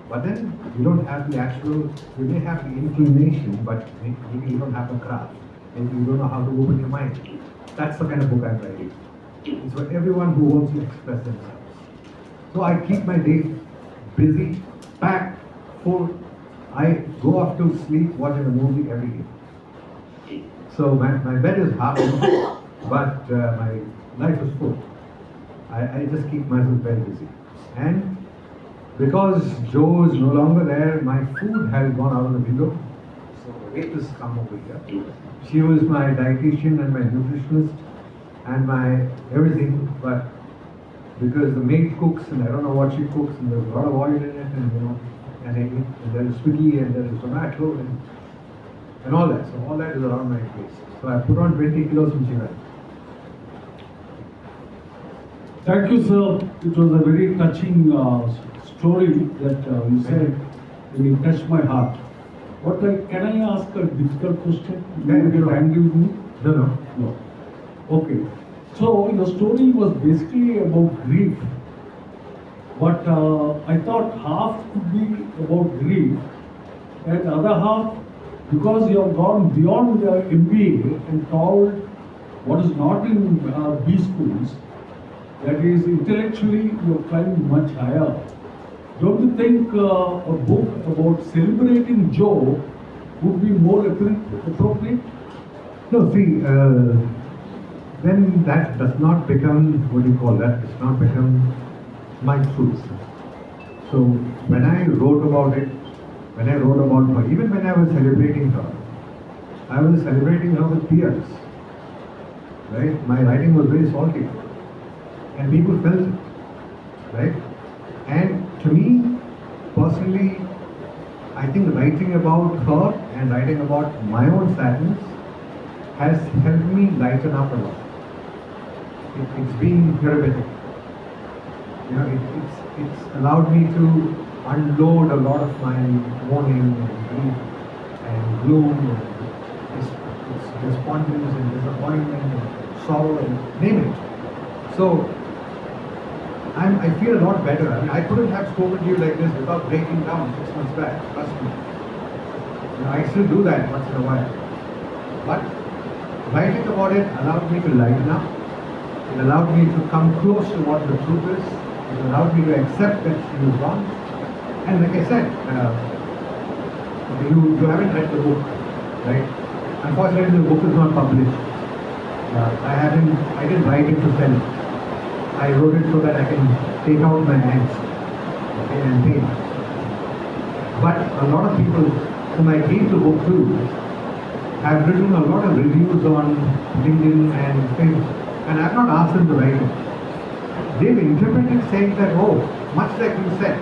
But then you don't have the actual. You may have the inclination, but maybe you don't have the craft, and you don't know how to open your mind. That's the kind of book I'm writing. It's for everyone who wants to express themselves. So I keep my day busy, packed, full. I go off to sleep watching a movie every day. So my bed is half empty, but my life is full. I just keep myself very busy. And because Joe is no longer there, my food has gone out of the window. So wait to come over here. She was my dietitian and my nutritionist and my everything, but because the maid cooks and I don't know what she cooks and there's a lot of oil in it and there is Swiggy and there is Zomato and all that. So all that is around my face. So I put on 20 kilos in China. Thank you, sir. It was a very touching story that you said, and it touched my heart. Can I ask a difficult question? Yeah, You sure. angry with me? No. Okay. So your story was basically about grief. But I thought half could be about grief, and the other half, because you have gone beyond the MBA and told what is not in B schools, that is intellectually you have climbed much higher. Don't you think a book about celebrating Joe would be more appropriate? No, see, then that does not become, what do you call that, does not become my truth. So when I wrote about it, when I wrote about her, even when I was celebrating her, I was celebrating her with tears, right? My writing was very salty and people felt it, right? And to me, personally, I think writing about her and writing about my own sadness has helped me lighten up a lot. It's been therapeutic. You know, it's allowed me to unload a lot of my mourning and grief and gloom and despondence and disappointment and sorrow and name it. So I feel a lot better. I mean, I couldn't have spoken to you like this without breaking down 6 months back. Trust me. You know, I still do that once in a while. But writing about it allowed me to lighten up. It allowed me to come close to what the truth is. It allowed me to accept that she was wrong. And like I said, you haven't read the book, right? Unfortunately, the book is not published. I didn't write it to sell it. I wrote it so that I can take out my angst, okay, and pain. But a lot of people whom I gave the book to have written a lot of reviews on LinkedIn and Facebook, and I've not asked them to write it. They've interpreted saying that, oh, much like you said,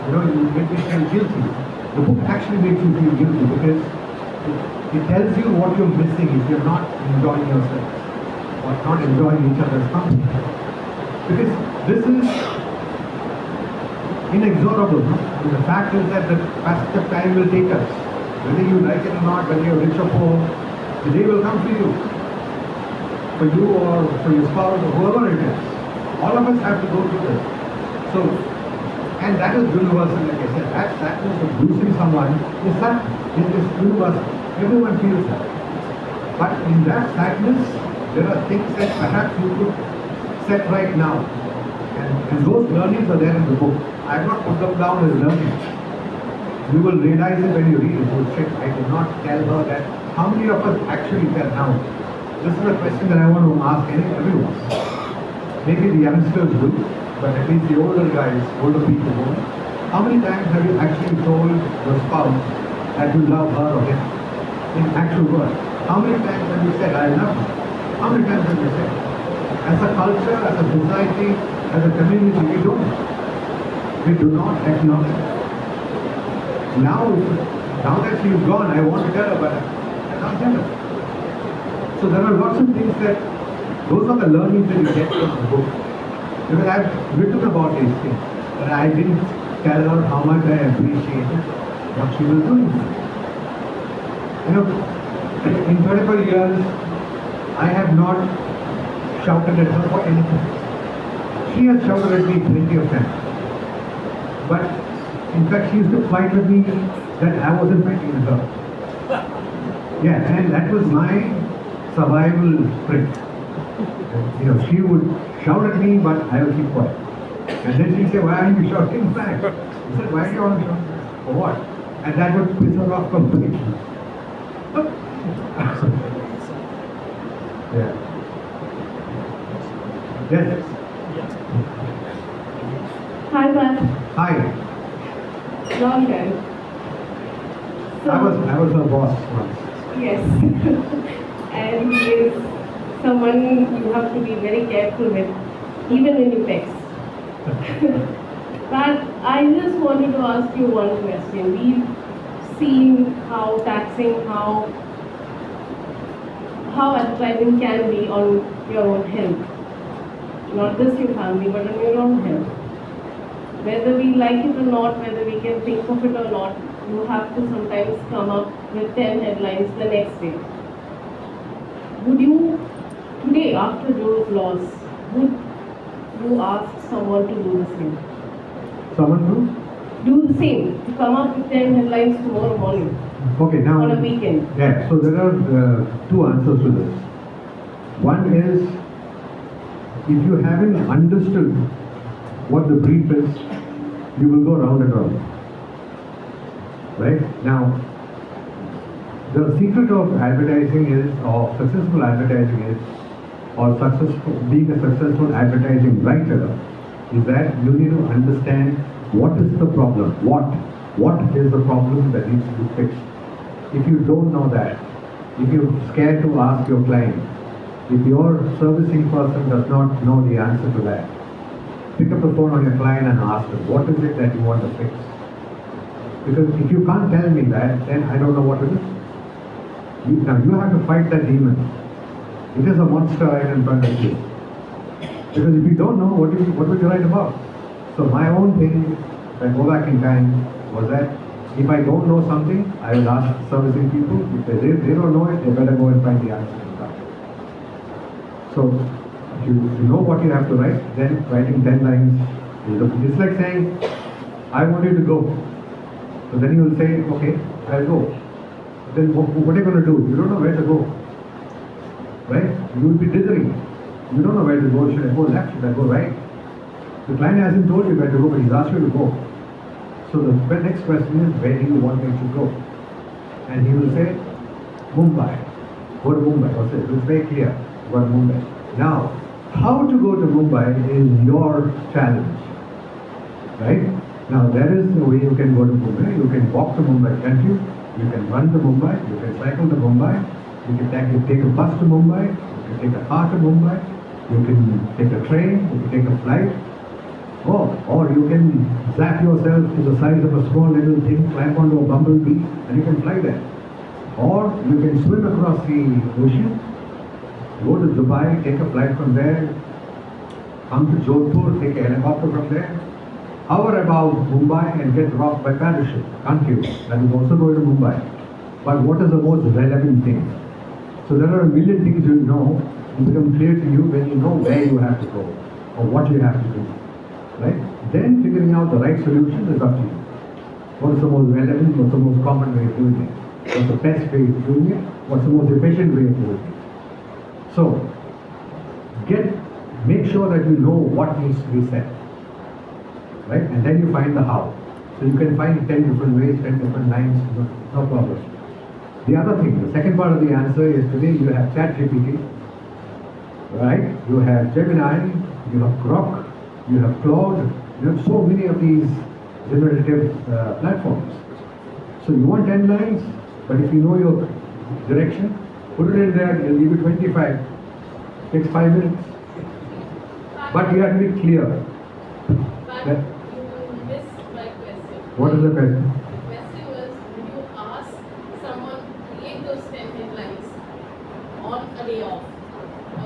you know, you make me feel guilty. The book actually makes you feel guilty because it tells you what you're missing if you're not enjoying yourself or not enjoying each other's company. Because this is inexorable. No? I mean, the fact is that the passage of time will take us. Whether you like it or not, whether you're rich or poor, the day will come for you. For you or for your spouse or whoever it is. All of us have to go through this. So, and that is universal, like I said. That sadness of losing someone is universal. Everyone feels that. But in that sadness, there are things that perhaps you could set right now. And those learnings are there in the book. I have not put them down as learnings. You will realize it when you read it. Oh shit, I did not tell her that. How many of us actually tell now? this is a question that I want to ask everyone. Maybe the youngsters do, but at least the older guys, older people won't. How many times have you actually told your spouse that you love her or him in actual words? How many times have you said, I love you? How many times have you said? As a culture, as a society, as a community, we don't. We do not acknowledge. Now that she's gone, I want to tell her, but I can't tell her. So there are lots of things that, those are the learnings that you get from the book. Because I've written about these things, but I didn't tell her how much I appreciated what she was doing. You know, in 25 years, I have not shouted at her for anything. She has shouted at me plenty of times. But in fact, she used to fight with me that I wasn't fighting with her. Yeah, and that was my survival script. You know, she would shout at me, but I would keep quiet. And then she'd say, why are you shouting back? I said, why do you want to shout back? For what? And that would piss her off completely. Yeah. Yes. Hi, Matt. Hi. Long time. So, I was her boss once. yes. And he is someone you have to be very careful with, even when you text. But I just wanted to ask you one question. We've seen how taxing, how advertising can be on your own health. Not just your family, but on your own health. Whether we like it or not, whether we can think of it or not, you have to sometimes come up with 10 headlines the next day. Would you, today after those laws, would you ask someone to do the same? Someone who? Do the same, to come up with 10 headlines tomorrow morning. Okay, now. On a weekend. Yeah, so there are two answers to this. One is, if you haven't understood what the brief is, you will go round and round. Right? Now, the secret of advertising is, or successful advertising is, or being a successful advertising writer, is that you need to understand what is the problem, what is the problem that needs to be fixed. If you don't know that, if you're scared to ask your client, if your servicing person does not know the answer to that, pick up the phone on your client and ask them, what is it that you want to fix? Because if you can't tell me that, then I don't know what it is. Now you have to fight that demon. It is a monster right in front of you. Because if you don't know, what would you write about? So my own thing, if I go back in time, was that if I don't know something, I will ask servicing people. If they don't know it, they better go and find the answer. So if you know what you have to write, then writing 10 lines it's like saying, I want you to go. So then you will say, okay, I'll go. Then what are you going to do? You don't know where to go. Right? You will be dithering. You don't know where to go. Should I go left? Should I go right? The client hasn't told you where to go, but he's asked you to go. So the next question is, where do you want me to go? And he will say, Mumbai. Go to Mumbai. Or say, it's very clear. Go to Mumbai. Now, how to go to Mumbai is your challenge. Right? Now, there is a way you can go to Mumbai. You can walk to Mumbai, can't you? You can run to Mumbai. You can cycle to Mumbai. You can take a bus to Mumbai. You can take a car to Mumbai. You can take a train. You can take a flight. Or you can zap yourself to the size of a small little thing, climb onto a bumblebee, and you can fly there. Or you can swim across the ocean, go to Dubai, take a flight from there, come to Jodhpur, take a helicopter from there, hover about Mumbai and get dropped by parachute, can't you? That is also going to Mumbai. But what is the most relevant thing? So there are a million things you know, and become clear to you when you know where you have to go, or what you have to do. Right? Then figuring out the right solution is up to you. What is the most relevant, what's the most common way of doing it? What's the best way of doing it? What's the most efficient way of doing it? So, make sure that you know what needs to be said. Right? And then you find the how. So you can find 10 different ways, 10 different lines, no problem. The other thing, the second part of the answer is today you have ChatGPT. right? You have Gemini, you have Grok, you have Claude, you have so many of these generative platforms. So you want 10 lines, but if you know your direction, put it in there, it'll give you 25. Takes 5 minutes. But you have to be clear. But That, you missed my question. what is the question? The question was, would you ask someone to create those 10 headlines on a day off?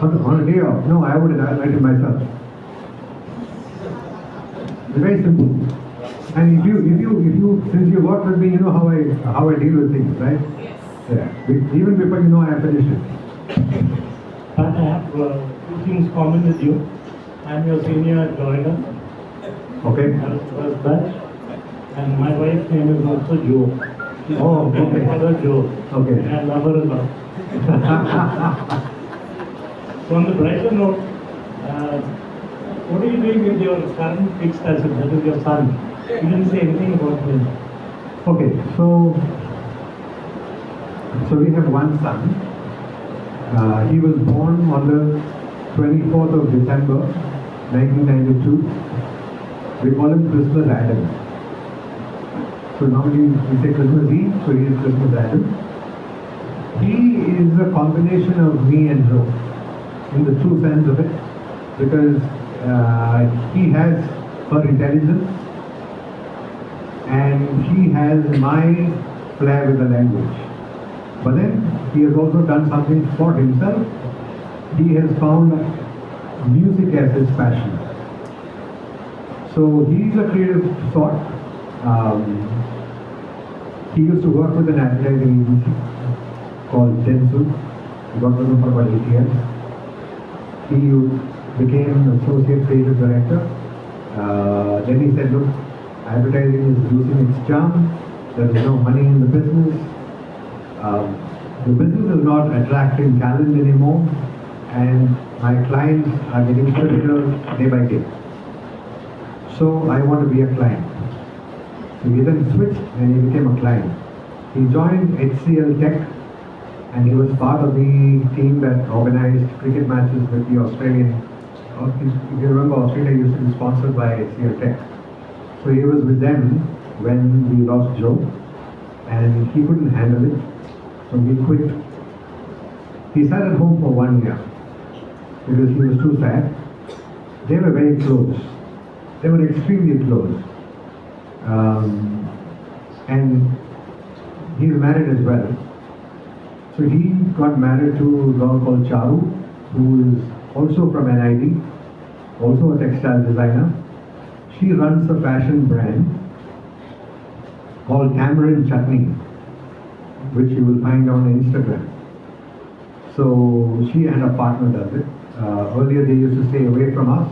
On a day off? No, I wouldn't. I'll write it myself. It's very simple. And if you, since you work with me, you know how I deal with things, right? Yes. Yeah. Even before you know I have finished it. But I have two things common with you. I'm your senior at Florida. Okay. I was Dutch. And my wife's name is also Jo. Oh, okay. Mother Jo. Okay. And I love her a lot. So on the brighter note, what are you doing with your current fixed asset? That is your son. You didn't say anything about him. Okay, so we have one son. He was born on the 24th of December, 1992. We call him Christmas Adam. So normally we say Christmas Eve, so he is Christmas Adam. He is a combination of me and Joe, in the true sense of it, because he has her intelligence and he has my flair with the language. But then he has also done something for himself. He has found music as his passion. So he's a creative sort. He used to work with an advertising agency called Dentsu. He worked with them for about 8 years. He became associate creative director. Then he said, look, advertising is losing its charm. There is no money in the business. The business is not attracting talent anymore, and my clients are getting critical day by day. So I want to be a client. So he then switched and he became a client. He joined HCL Tech, and he was part of the team that organized cricket matches with the Australian. If you remember, Australia used to be sponsored by HCL Tech. So he was with them when we lost Joe, and he couldn't handle it. So he quit. He sat at home for 1 year because he was too sad. They were very close. They were extremely close. And he's married as well. So he got married to a girl called Charu, who is also from NID, also a textile designer. She runs a fashion brand called Tamarind Chutney, which you will find on Instagram. So she and her partner does it. Earlier they used to stay away from us,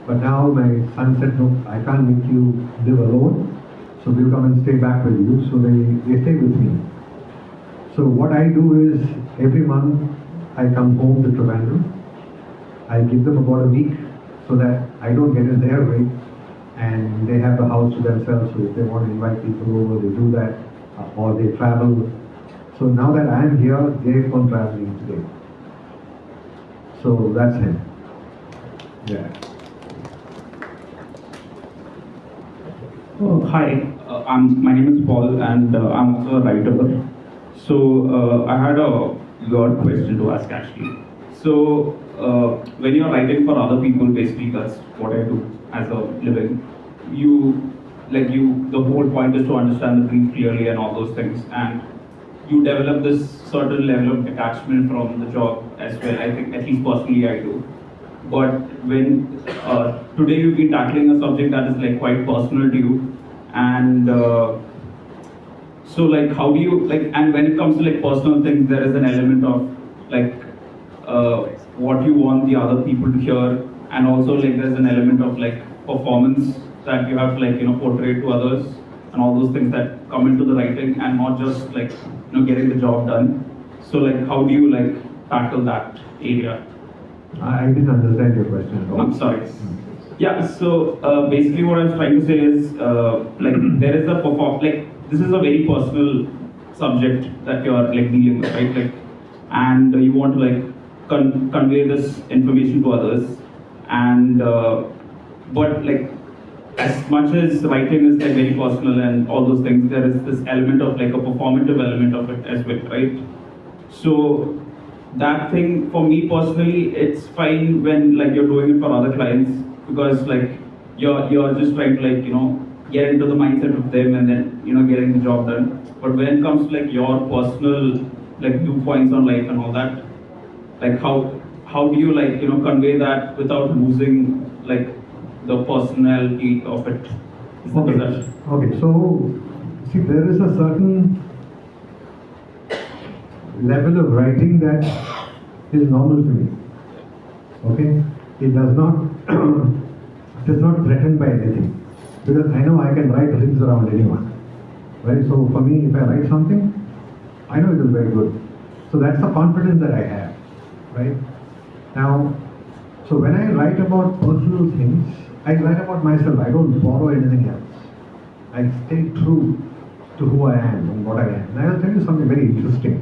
but now my son said, no, I can't make you live alone, so we'll come and stay back with you. So they stay with me. So what I do is, every month I come home to Trivandrum. I give them about a week so that I don't get in their way, and they have the house to themselves. So if they want to invite people over, they do that, or they travel. So now that I am here, they've gone traveling today. So that's him. Yeah. Oh, hi, my name is Paul, and I'm also a writer. So I had a weird question to ask actually. So when you're writing for other people, basically that's what I do as a living. The whole point is to understand the brief clearly and all those things, and you develop this certain level of detachment from the job as well. I think, at least personally, I do. But when today you've been tackling a subject that is like quite personal to you, and so like how do you and when it comes to like personal things, there is an element of like what you want the other people to hear, and also like there's an element of like performance that you have to portray to others, and all those things that come into the writing, and not just like getting the job done. So like how do you tackle that area? I didn't understand your question at all. I'm sorry. Yeah, so basically what I was trying to say is there is a this is a very personal subject that you're dealing with, right? And you want to convey this information to others. And but like, as much as writing is like very personal and all those things, there is this element of like a performative element of it as well, right? So that thing for me personally, it's fine when like you're doing it for other clients, because like you're just trying to like, you know, get into the mindset of them and then, you know, getting the job done. But when it comes to like your personal like viewpoints on life and all that, like how do you like, you know, convey that without losing like the personality of it? Okay, so see, there is a certain level of writing that is normal to me. Okay, it does not threatened by anything, because I know I can write rings around anyone, right? So for me, if I write something, I know it is very good. So that's the confidence that I have, right? Now, so when I write about personal things, I write about myself. I don't borrow anything else. I stay true to who I am and what I am. And I will tell you something very interesting.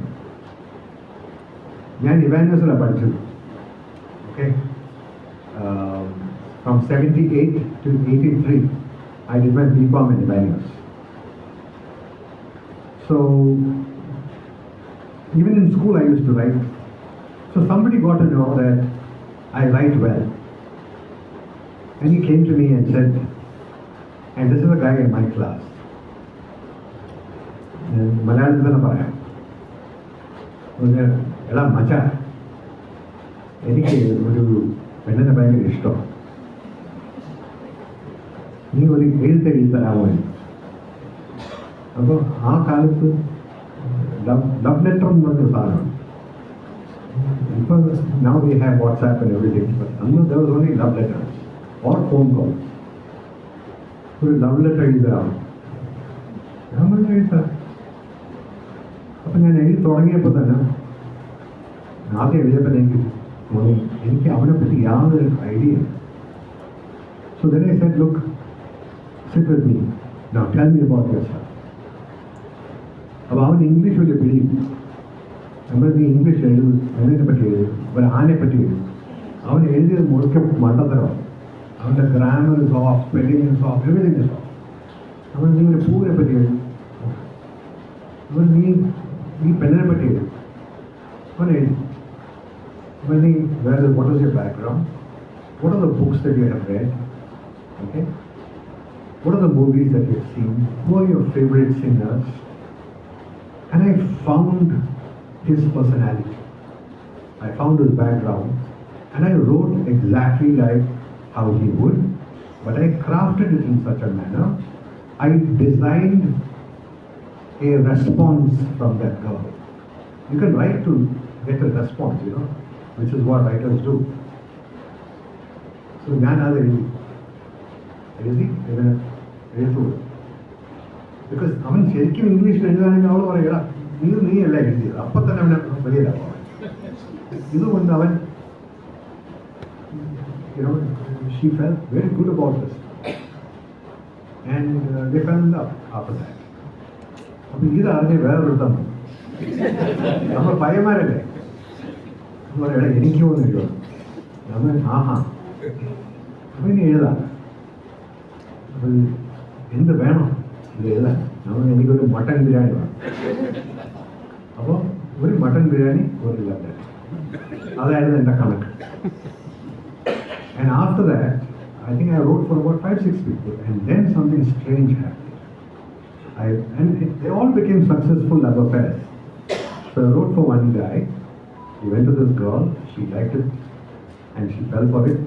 ഞാൻ ഇവാനുവൽസിലാണ് പഠിച്ചത്. Okay, from 78 to 83, I did my BCom in Ivanuels. So even in school, I used to write. So somebody got to know that I write well. And he came to me and said, and this is a guy in my class, Malayalam പറയാം, എടാ മച്ചാ, എനിക്ക് ഒരു പെണ്ണിനെ ഭയങ്കര ഇഷ്ടമാണ്, നീ ഒരു എഴുത്തെഴുതി തരാമോ? അപ്പോൾ ആ കാലത്ത് ലവ് ലെറ്റർ എന്ന് പറഞ്ഞ സാധനമാണ്. ഇപ്പോൾ now we have WhatsApp and everything, but there was only love letters or phone calls. ഒരു ലവ് ലെറ്റർ എഴുതി തരാമോ? ഞാൻ പറഞ്ഞു എഴുതാം. അപ്പം ഞാൻ എഴുതി തുടങ്ങിയപ്പോൾ തന്നെ ആദ്യം എഴുതിയപ്പോൾ എനിക്ക് അവനെ പറ്റി യാതൊരു idea. So then I said, look, sit with me. Now tell me about yourself. അപ്പോൾ അവൻ ഇംഗ്ലീഷ് വലിയ പിടിയും. നമ്മൾ നീ ഇംഗ്ലീഷ് എഴുതും, എന്നതിനെ പറ്റി എഴുതും, ഒരു ആനെ പറ്റി എഴുതും. അവൻ എഴുതിയത് മുഴുക്കെ മണ്ടത്തരമാണ്. അവൻ്റെ grammar is of, spelling is of, everything is of. അവൻ നീ ഒരു പൂവിനെ പറ്റി എഴുതും, അവൻ നീ പെണ്ണിനെ പറ്റി എഴുതും, അവൻ എഴുതും. What is your background? What are the books that you have read? Okay? What are the movies that you have seen? Who are your favorite singers? And I found his personality. I found his background. And I wrote exactly like how he would, but I crafted it in such a manner. I designed a response from that girl. You can write to get a response, you know, which is what writers do. So ഞാൻ അത് എഴുതി because അവൻ ശരിക്കും ഇംഗ്ലീഷിൽ എഴുതാണെങ്കിൽ അവൾ പറയുക നീ അല്ല എഴുതിയത്, അപ്പം തന്നെ അവനെ വലിയതാവും. ഇതുകൊണ്ട് അവൻ she felt very good about this, and they fell in love after that. അപ്പം ഇതറിഞ്ഞ് വേറൊരു തന്നു നമ്മൾ പയ്യന്മാരല്ലേ എന്ന് പറയാം, എനിക്ക് തോന്നില്ല നമ്മൾ ആഹാ അപ്പം ഇനി എഴുതാം. അപ്പം എന്ത് വേണം ഇത് എഴുതാൻ? നമ്മൾ എനിക്കൊരു മട്ടൻ ബിരിയാണി വേണം. അപ്പോൾ ഒരു മട്ടൻ ബിരിയാണി ഒരു ലവ് ലെറ്റർ, അതായിരുന്നു എൻ്റെ കണക്ക്. And after that, I think I wrote for about 5-6 people, and then something strange happened. They all became successful love affairs. So I wrote for one guy. He went to this girl, she liked it, and she fell for it,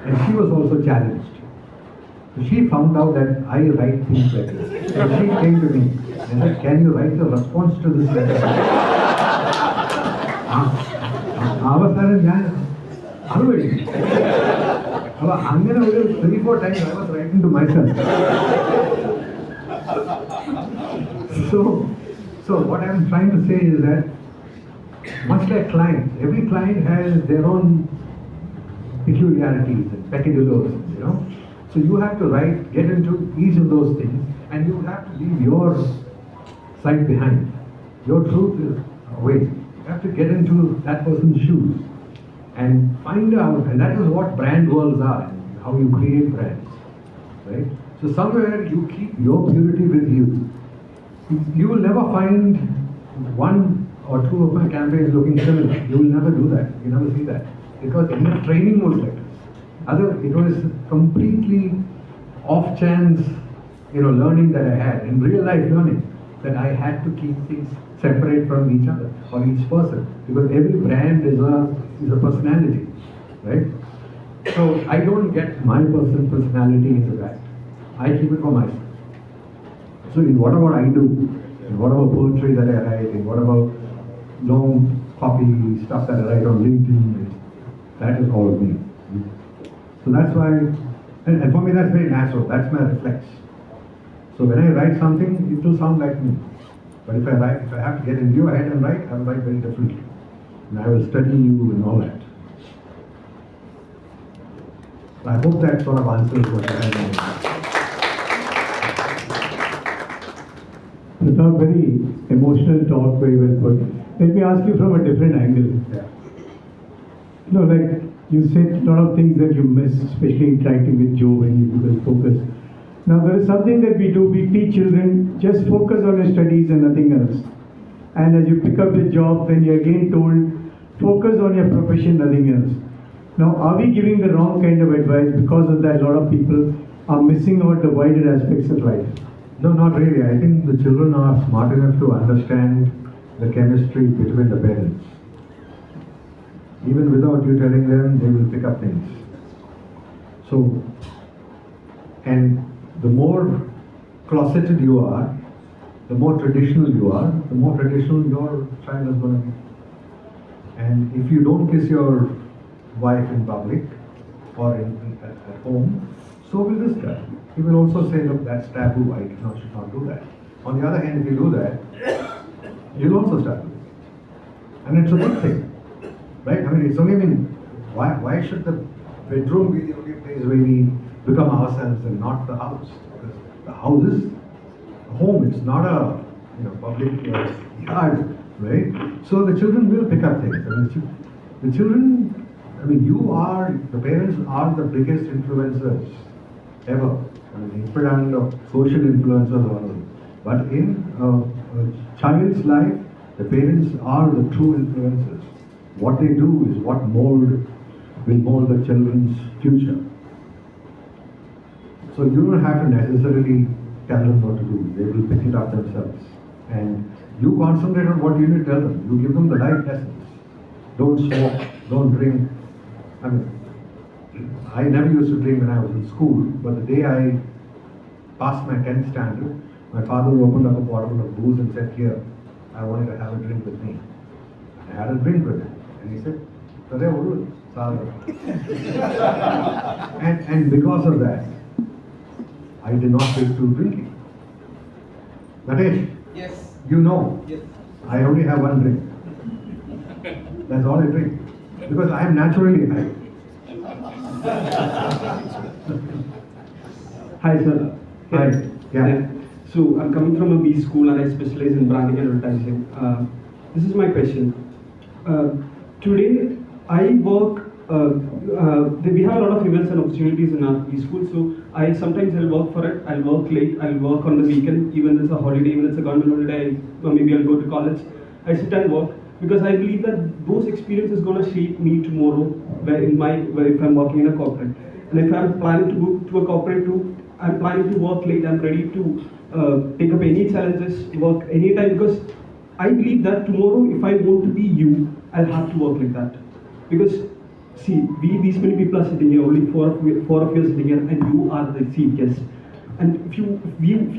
and she was also challenged. So she found out that I write things like this. So she came to me and said, can you write a response to this letter? അവസാനം ഞാൻ അത് വഴി അപ്പോൾ അങ്ങനെ ഒരു 3-4 times I was writing to myself. So what I'm trying to say is that much like clients, every client has their own peculiarities and peccadillos, you know. So you have to get into each of those things, and you have to leave your side behind. Your truth is away. You have to get into that person's shoes and find out, and that is what brand worlds are, how you create brands, right? So somewhere you keep your purity with you. You will never find one or two of my campaigns looking similar. You will never do that. You never see that. Because enough training was like this. It was completely off chance, learning that I had, in real life learning, that I had to keep things separate from each other or each person. Because every brand is a personality, right? So I don't get my personality into that. I keep it for myself. So in whatever I do, in whatever poetry that I write, in whatever long copy stuff that I write on LinkedIn, that is all me. So that's why, and for me that's very natural, that's my reflex. So when I write something, it will sound like me. But if I have to get into your head and write, I will write very differently. And I will study you and all that. So I hope that sort of answers what I have. Prathap, very emotional talk, very well put. Let me ask you from a different angle. Yeah. Like you said a lot of things that you miss, especially interacting with Joe when you were focused. Now there is something that we do, we teach children, just focus on your studies and nothing else. And as you pick up a job, then you're again told, focus on your profession, nothing else. Now are we giving the wrong kind of advice? Because of that, a lot of people are missing out the wider aspects of life. No, not really. I think the children are smart enough to understand the chemistry between the parents. Even without you telling them, they will pick up things. So, and the more closeted you are, the more traditional you are, the more traditional your child is going to be. And if you don't kiss your wife in public or at home, so will this guy. He will also say, look, that's taboo, I should not do that. On the other hand, if you do that, you'll also start doing it. And it's a good thing, right? Why should the bedroom be the only place where we become ourselves and not the house? Because the house is a home, it's not a public yard, right? So the children will pick up things. The children, the parents are the biggest influencers ever. Independent of social influences or other. But in a child's life, the parents are the true influencers. What they do is what will mold the children's future. So you don't have to necessarily tell them what to do. They will pick it up themselves. And you concentrate on what you need to tell them. You give them the life lessons. Don't smoke, don't drink. I never used to drink when I was in school, but the day I passed my 10th standard, my father opened up a bottle of booze and said, here, I want you to have a drink with me. I had a drink with him. And he said, and because of that, I did not take to drinking. Natesh, Yes. you know, Yes. I only have one drink. That's all I drink. Because I am naturally high. Hi sir. Hi. Yeah. So I'm coming from a B school and I specialize in branding and advertising. This is my question. Today I work. We have a lot of events and opportunities in our B school. So sometimes I'll work for it. I'll work late. I'll work on the weekend. Even if it's a holiday, even if it's a government holiday, or maybe I'll go to college. I sit and work. Because I believe that those experiences going to shape me tomorrow if I'm working in a corporate. And if I'm planning to go to a corporate too, I'm planning to work late, I'm ready to take up any challenges, work anytime, because I believe that tomorrow if I want to be you, I'll have to work like that. Because see, these many people are sitting here, only four of you are sitting here, and you are the chief guest. And if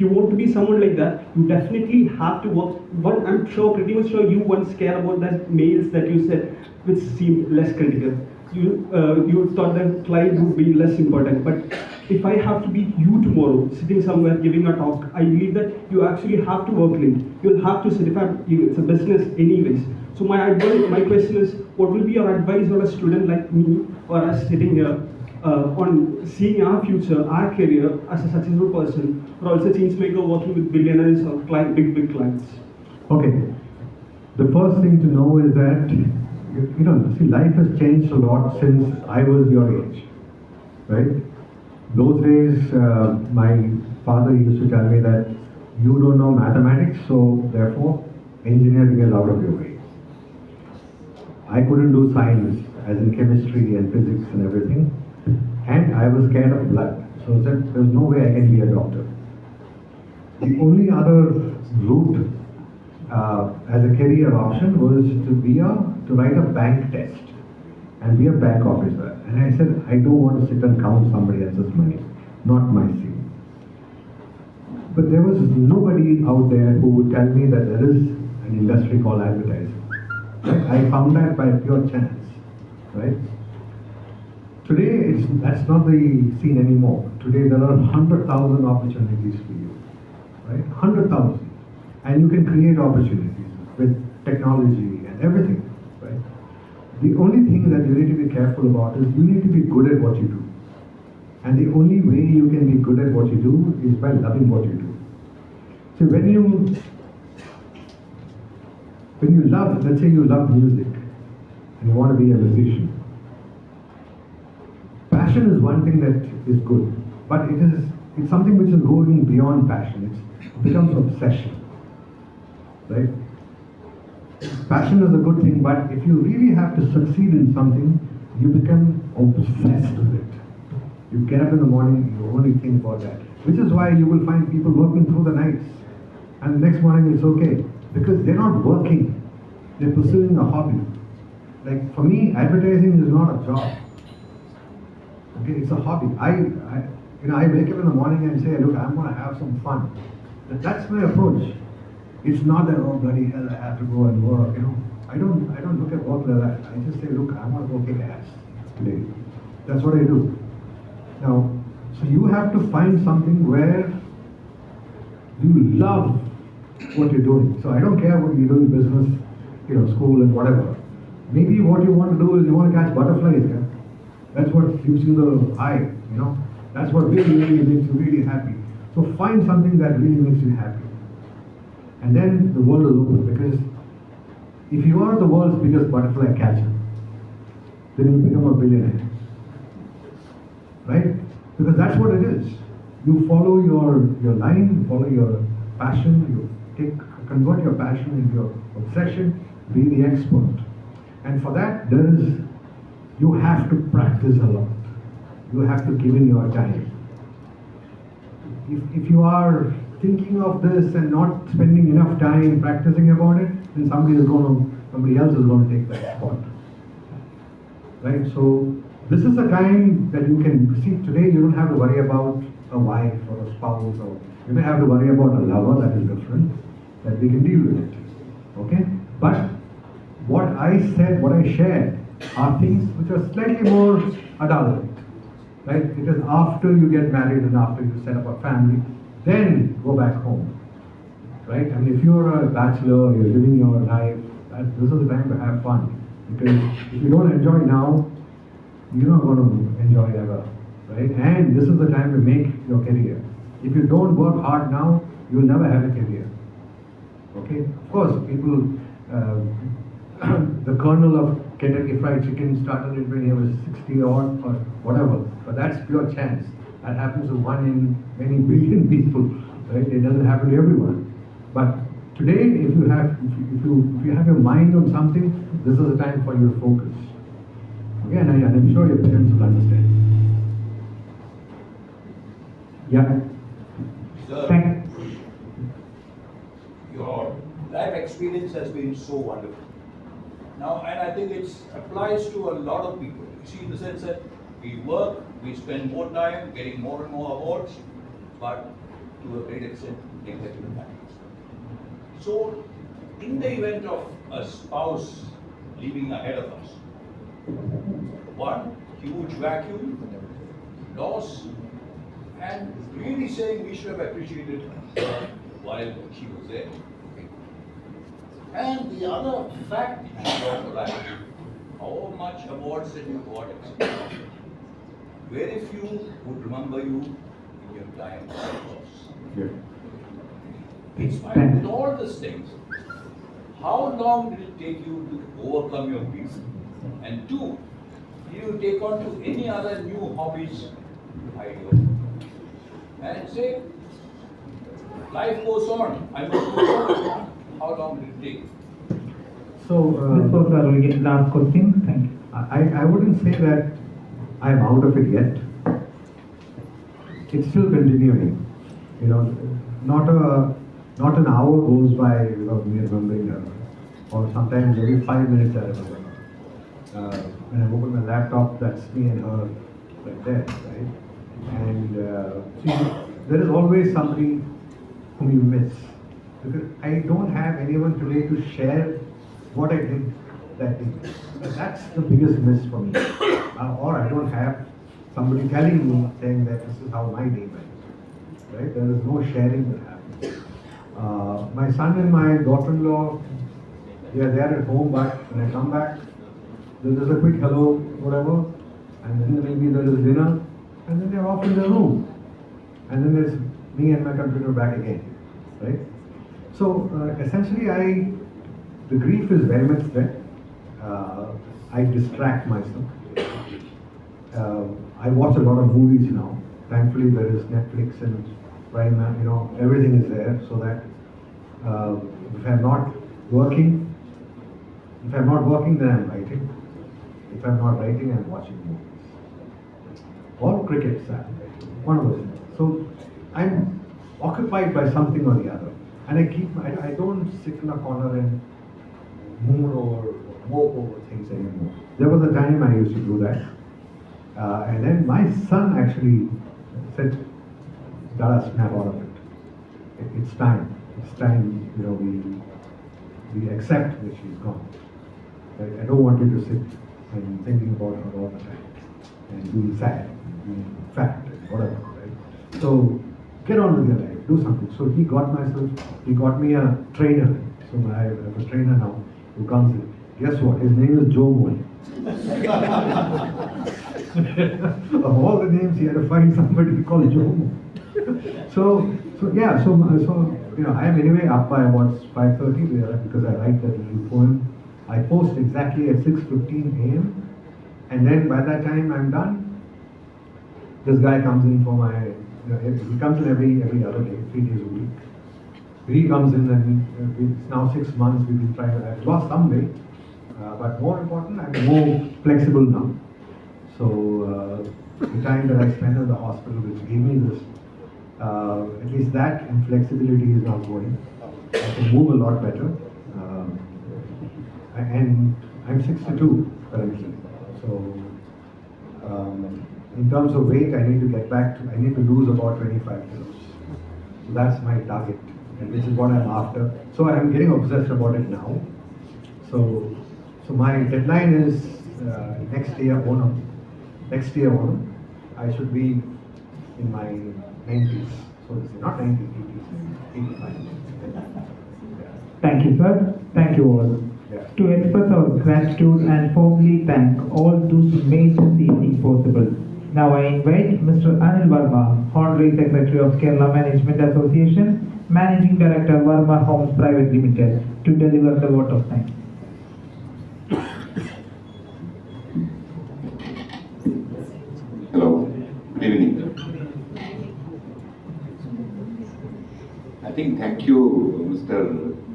you want to be someone like that, you definitely have to work. One, I'm pretty much sure you once care about that mails that you said, which seemed less critical. You thought that client would be less important. But if I have to be you tomorrow, sitting somewhere giving a talk, I believe that you actually have to work late. You'll have to sit. It's a business anyways. So my question is, what will be your advice on a student like me or us sitting here? On seeing our future, our career as a successful person, or also change maker working with billionaires or big clients? Okay. The first thing to know is that see, life has changed a lot since I was your age, right? Those days, my father used to tell me that you don't know mathematics, so therefore engineering is out of your way. I couldn't do science, as in chemistry and physics and everything, and I was scared of blood. So I said, there's no way I can be a doctor. The only other route as a career option was to write a bank test and be a bank officer. And I said, I don't want to sit and count somebody else's money, not my scene. But there was nobody out there who would tell me that there is an industry called advertising. Right? I found that by pure chance, right? Today, that's not the scene anymore. Today, there are 100,000 opportunities for you, right? 100,000. And you can create opportunities with technology and everything, right? The only thing that you need to be careful about is you need to be good at what you do. And the only way you can be good at what you do is by loving what you do. So when you love, let's say you love music and you want to be a musician, passion is one thing that is good, but it's something which is going beyond passion. It becomes obsession, right? Passion is a good thing, but if you really have to succeed in something, you become obsessed with it. You get up in the morning, you only think about that. Which is why you will find people working through the nights. And the next morning it's okay. Because they're not working. They're pursuing a hobby. Like for me, advertising is not a job. Okay, it's a hobby. I wake up in the morning and say, look, I'm going to have some fun. That's my approach. It's not that, oh bloody hell, I have to go and work, I don't look at work like that. I just say, look, I want to go kick ass today. That's what I do. Now, so you have to find something where you love what you're doing. So I don't care what you're doing, business, school and whatever. Maybe what you want to do is you want to catch butterflies, yeah? That's what gives you the high, That's what really makes you really happy. So find something that really makes you happy. And then the world is open, because if you are the world's biggest butterfly catcher, then you become a billionaire. Right? Because that's what it is. You follow your line, you follow your passion, you convert your passion into your obsession, be the expert. And for that, you have to practice a lot. You have to give in your time. If you are thinking of this and not spending enough time practicing about it, then somebody else is going to take that spot. Right? So this is the time that you can see today. You don't have to worry about a wife or a spouse, or you may have to worry about a lover. That is different. That we can deal with it. Okay? But what I shared are things which are slightly more adult. Right? It is after you get married and after you set up a family, then go back home. Right? I mean, if you're a bachelor, you're living your life, this is the time to have fun. Because if you don't enjoy now, you're not going to enjoy ever. Right? And this is the time to make your career. If you don't work hard now, you'll never have a career. Okay? Of course, people, the kernel of Kentucky Fried Chicken started it when he was 60 odd or whatever, but that's pure chance. That happens to 1 in many billion people, right? It doesn't happen to everyone. But today, if you have your mind on something, this is the time for you to focus. Okay, and I'm sure your parents will understand. Yeah. Sir, your life experience has been so wonderful. Now, and I think it applies to a lot of people. You see, in the sense that we work, we spend more time getting more and more awards, but to a great extent, neglecting the family. So, in the event of a spouse leaving ahead of us, one huge vacuum, loss, and really saying we should have appreciated her while she was there. And the other fact is your life. How much awards that you got, etc. Very few would remember you in your time of loss. In spite of all these things, how long did it take you to overcome your grief? And two, did you take on to any other new hobbies idea? And say, life goes on, I must move on. How long did it take? So, This was our last question. Thank you. I wouldn't say that I'm out of it yet. It's still continuing. You know, not an hour goes by without me remembering her. Or sometimes every 5 minutes I remember her. When I open my laptop, that's me and her right there, right? And see, there is always somebody whom you miss. Because I don't have anyone today to share what I did that day. That's the biggest miss for me. Or I don't have somebody telling me, saying that this is how my day went. Right? There is no sharing that happens. My son and my daughter-in-law, they are there at home, but when I come back, there's a quick hello, whatever, and then maybe there is dinner, and then they're off in their room. And then there's me and my computer back again, right? So essentially, the grief is very much there. I distract myself. I watch a lot of movies now. Thankfully, there is Netflix and Prime, you know, everything is there, so that if I'm not working, then I'm writing. If I'm not writing, I'm watching movies. Or cricket, one of those things. So I'm occupied by something or the other. And I don't sit in a corner and moon or mope over things anymore. There was a time I used to do that. And then my son actually said, gotta snap out of it. It's time. It's time, you know, we accept that she's gone. Right? I don't want you to sit and thinking about her all the time and being sad, being fat, and whatever, right? So get on with your life, do something. So he got me a trainer. So I have a trainer now who comes in. Guess what? His name is Joe Moy. Of all the names, he had to find somebody called Joe Moy. So you know, I am anyway up by about 5:30 because I write that little poem. I post exactly at 6:15 a.m. and then by that time I'm done. This guy comes in for my, he comes in every other day, 3 days a week. He comes in and it's now 6 months we've been trying to, I've lost some weight, but more important, I'm more flexible now. So the time that I spent in the hospital, which gave me this, at least that and flexibility is now going. I can move a lot better. And I'm 62 currently. So in terms of weight, I need to lose about 25 kilos. So that's my target, and this is what I'm after. So I'm getting obsessed about it now. So my deadline is next year Onam. Next year Onam, I should be in my 90s. So to say, not 90s, 80s, 85. Thank you, sir. Thank you all. To express our gratitude and formally thank all those who made this evening possible. Now I invite Mr. Anil Verma, Honorary Secretary of Kerala Management Association, Managing Director Verma Homes Private Limited, to deliver the vote of thanks. Hello, good evening. I think thank you, Mr.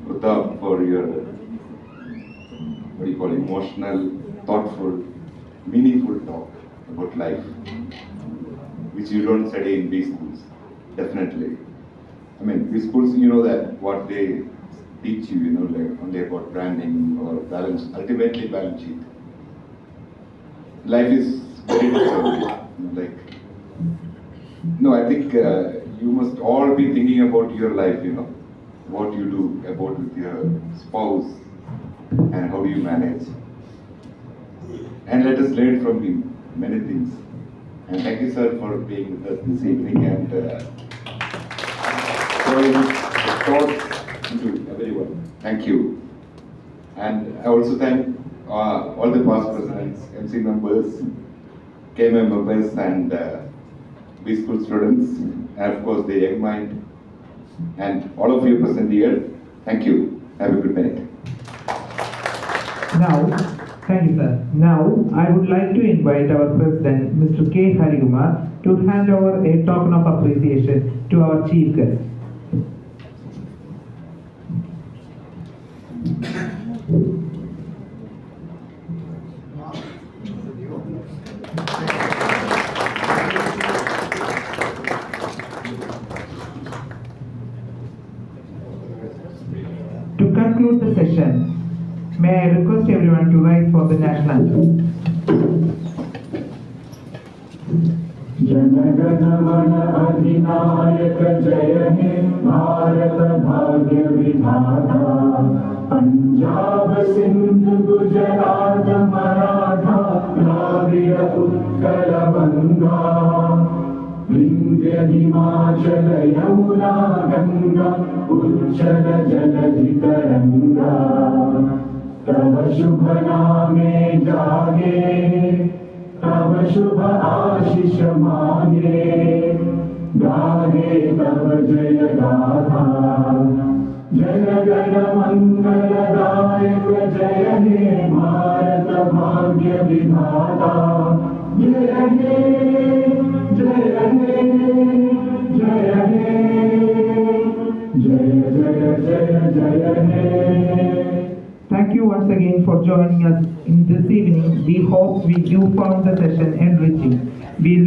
Prathap, for your emotional, thoughtful, meaningful talk about life, which you don't study in B schools, definitely. I mean, B schools, you know that what they teach you, like only about branding or balance, ultimately balance sheet. Life is very different. I think you must all be thinking about your life, what you do about with your spouse, and how do you manage. And let us learn from him many things. And thank you, sir, for being with us this evening and showing thoughts to everyone. Thank you. And I also thank all the past presidents, MC members, KMA members, and B school students, and of course the young mind, and all of you present here. Thank you. Have a good night. Now, thank you, sir. Now, I would like to invite our President, Mr. K. Harikumar, to hand over a token of appreciation to our chief guest. To conclude the session, may I request everyone to rise for the national anthem. Jana Gana Mana अधिनायक जय हे भारत भाग्य विधाता पंजाब सिंध गुजरात मराठा द्राविड़ उत्कल गंगा विंध्य हिमाचल यमुना गंगा उच्चल जलधि तरंगा तव शुभ नामे जागे तव शुभ आशीष मांगे गाहे तव जय गाथा जय गण मंगलदायक जय हे भारत भाग्य विधाता जय हे जय हे जय हे जय जय जय जय हे. Thank you once again for joining us in this evening. We hope you found the session enriching. We look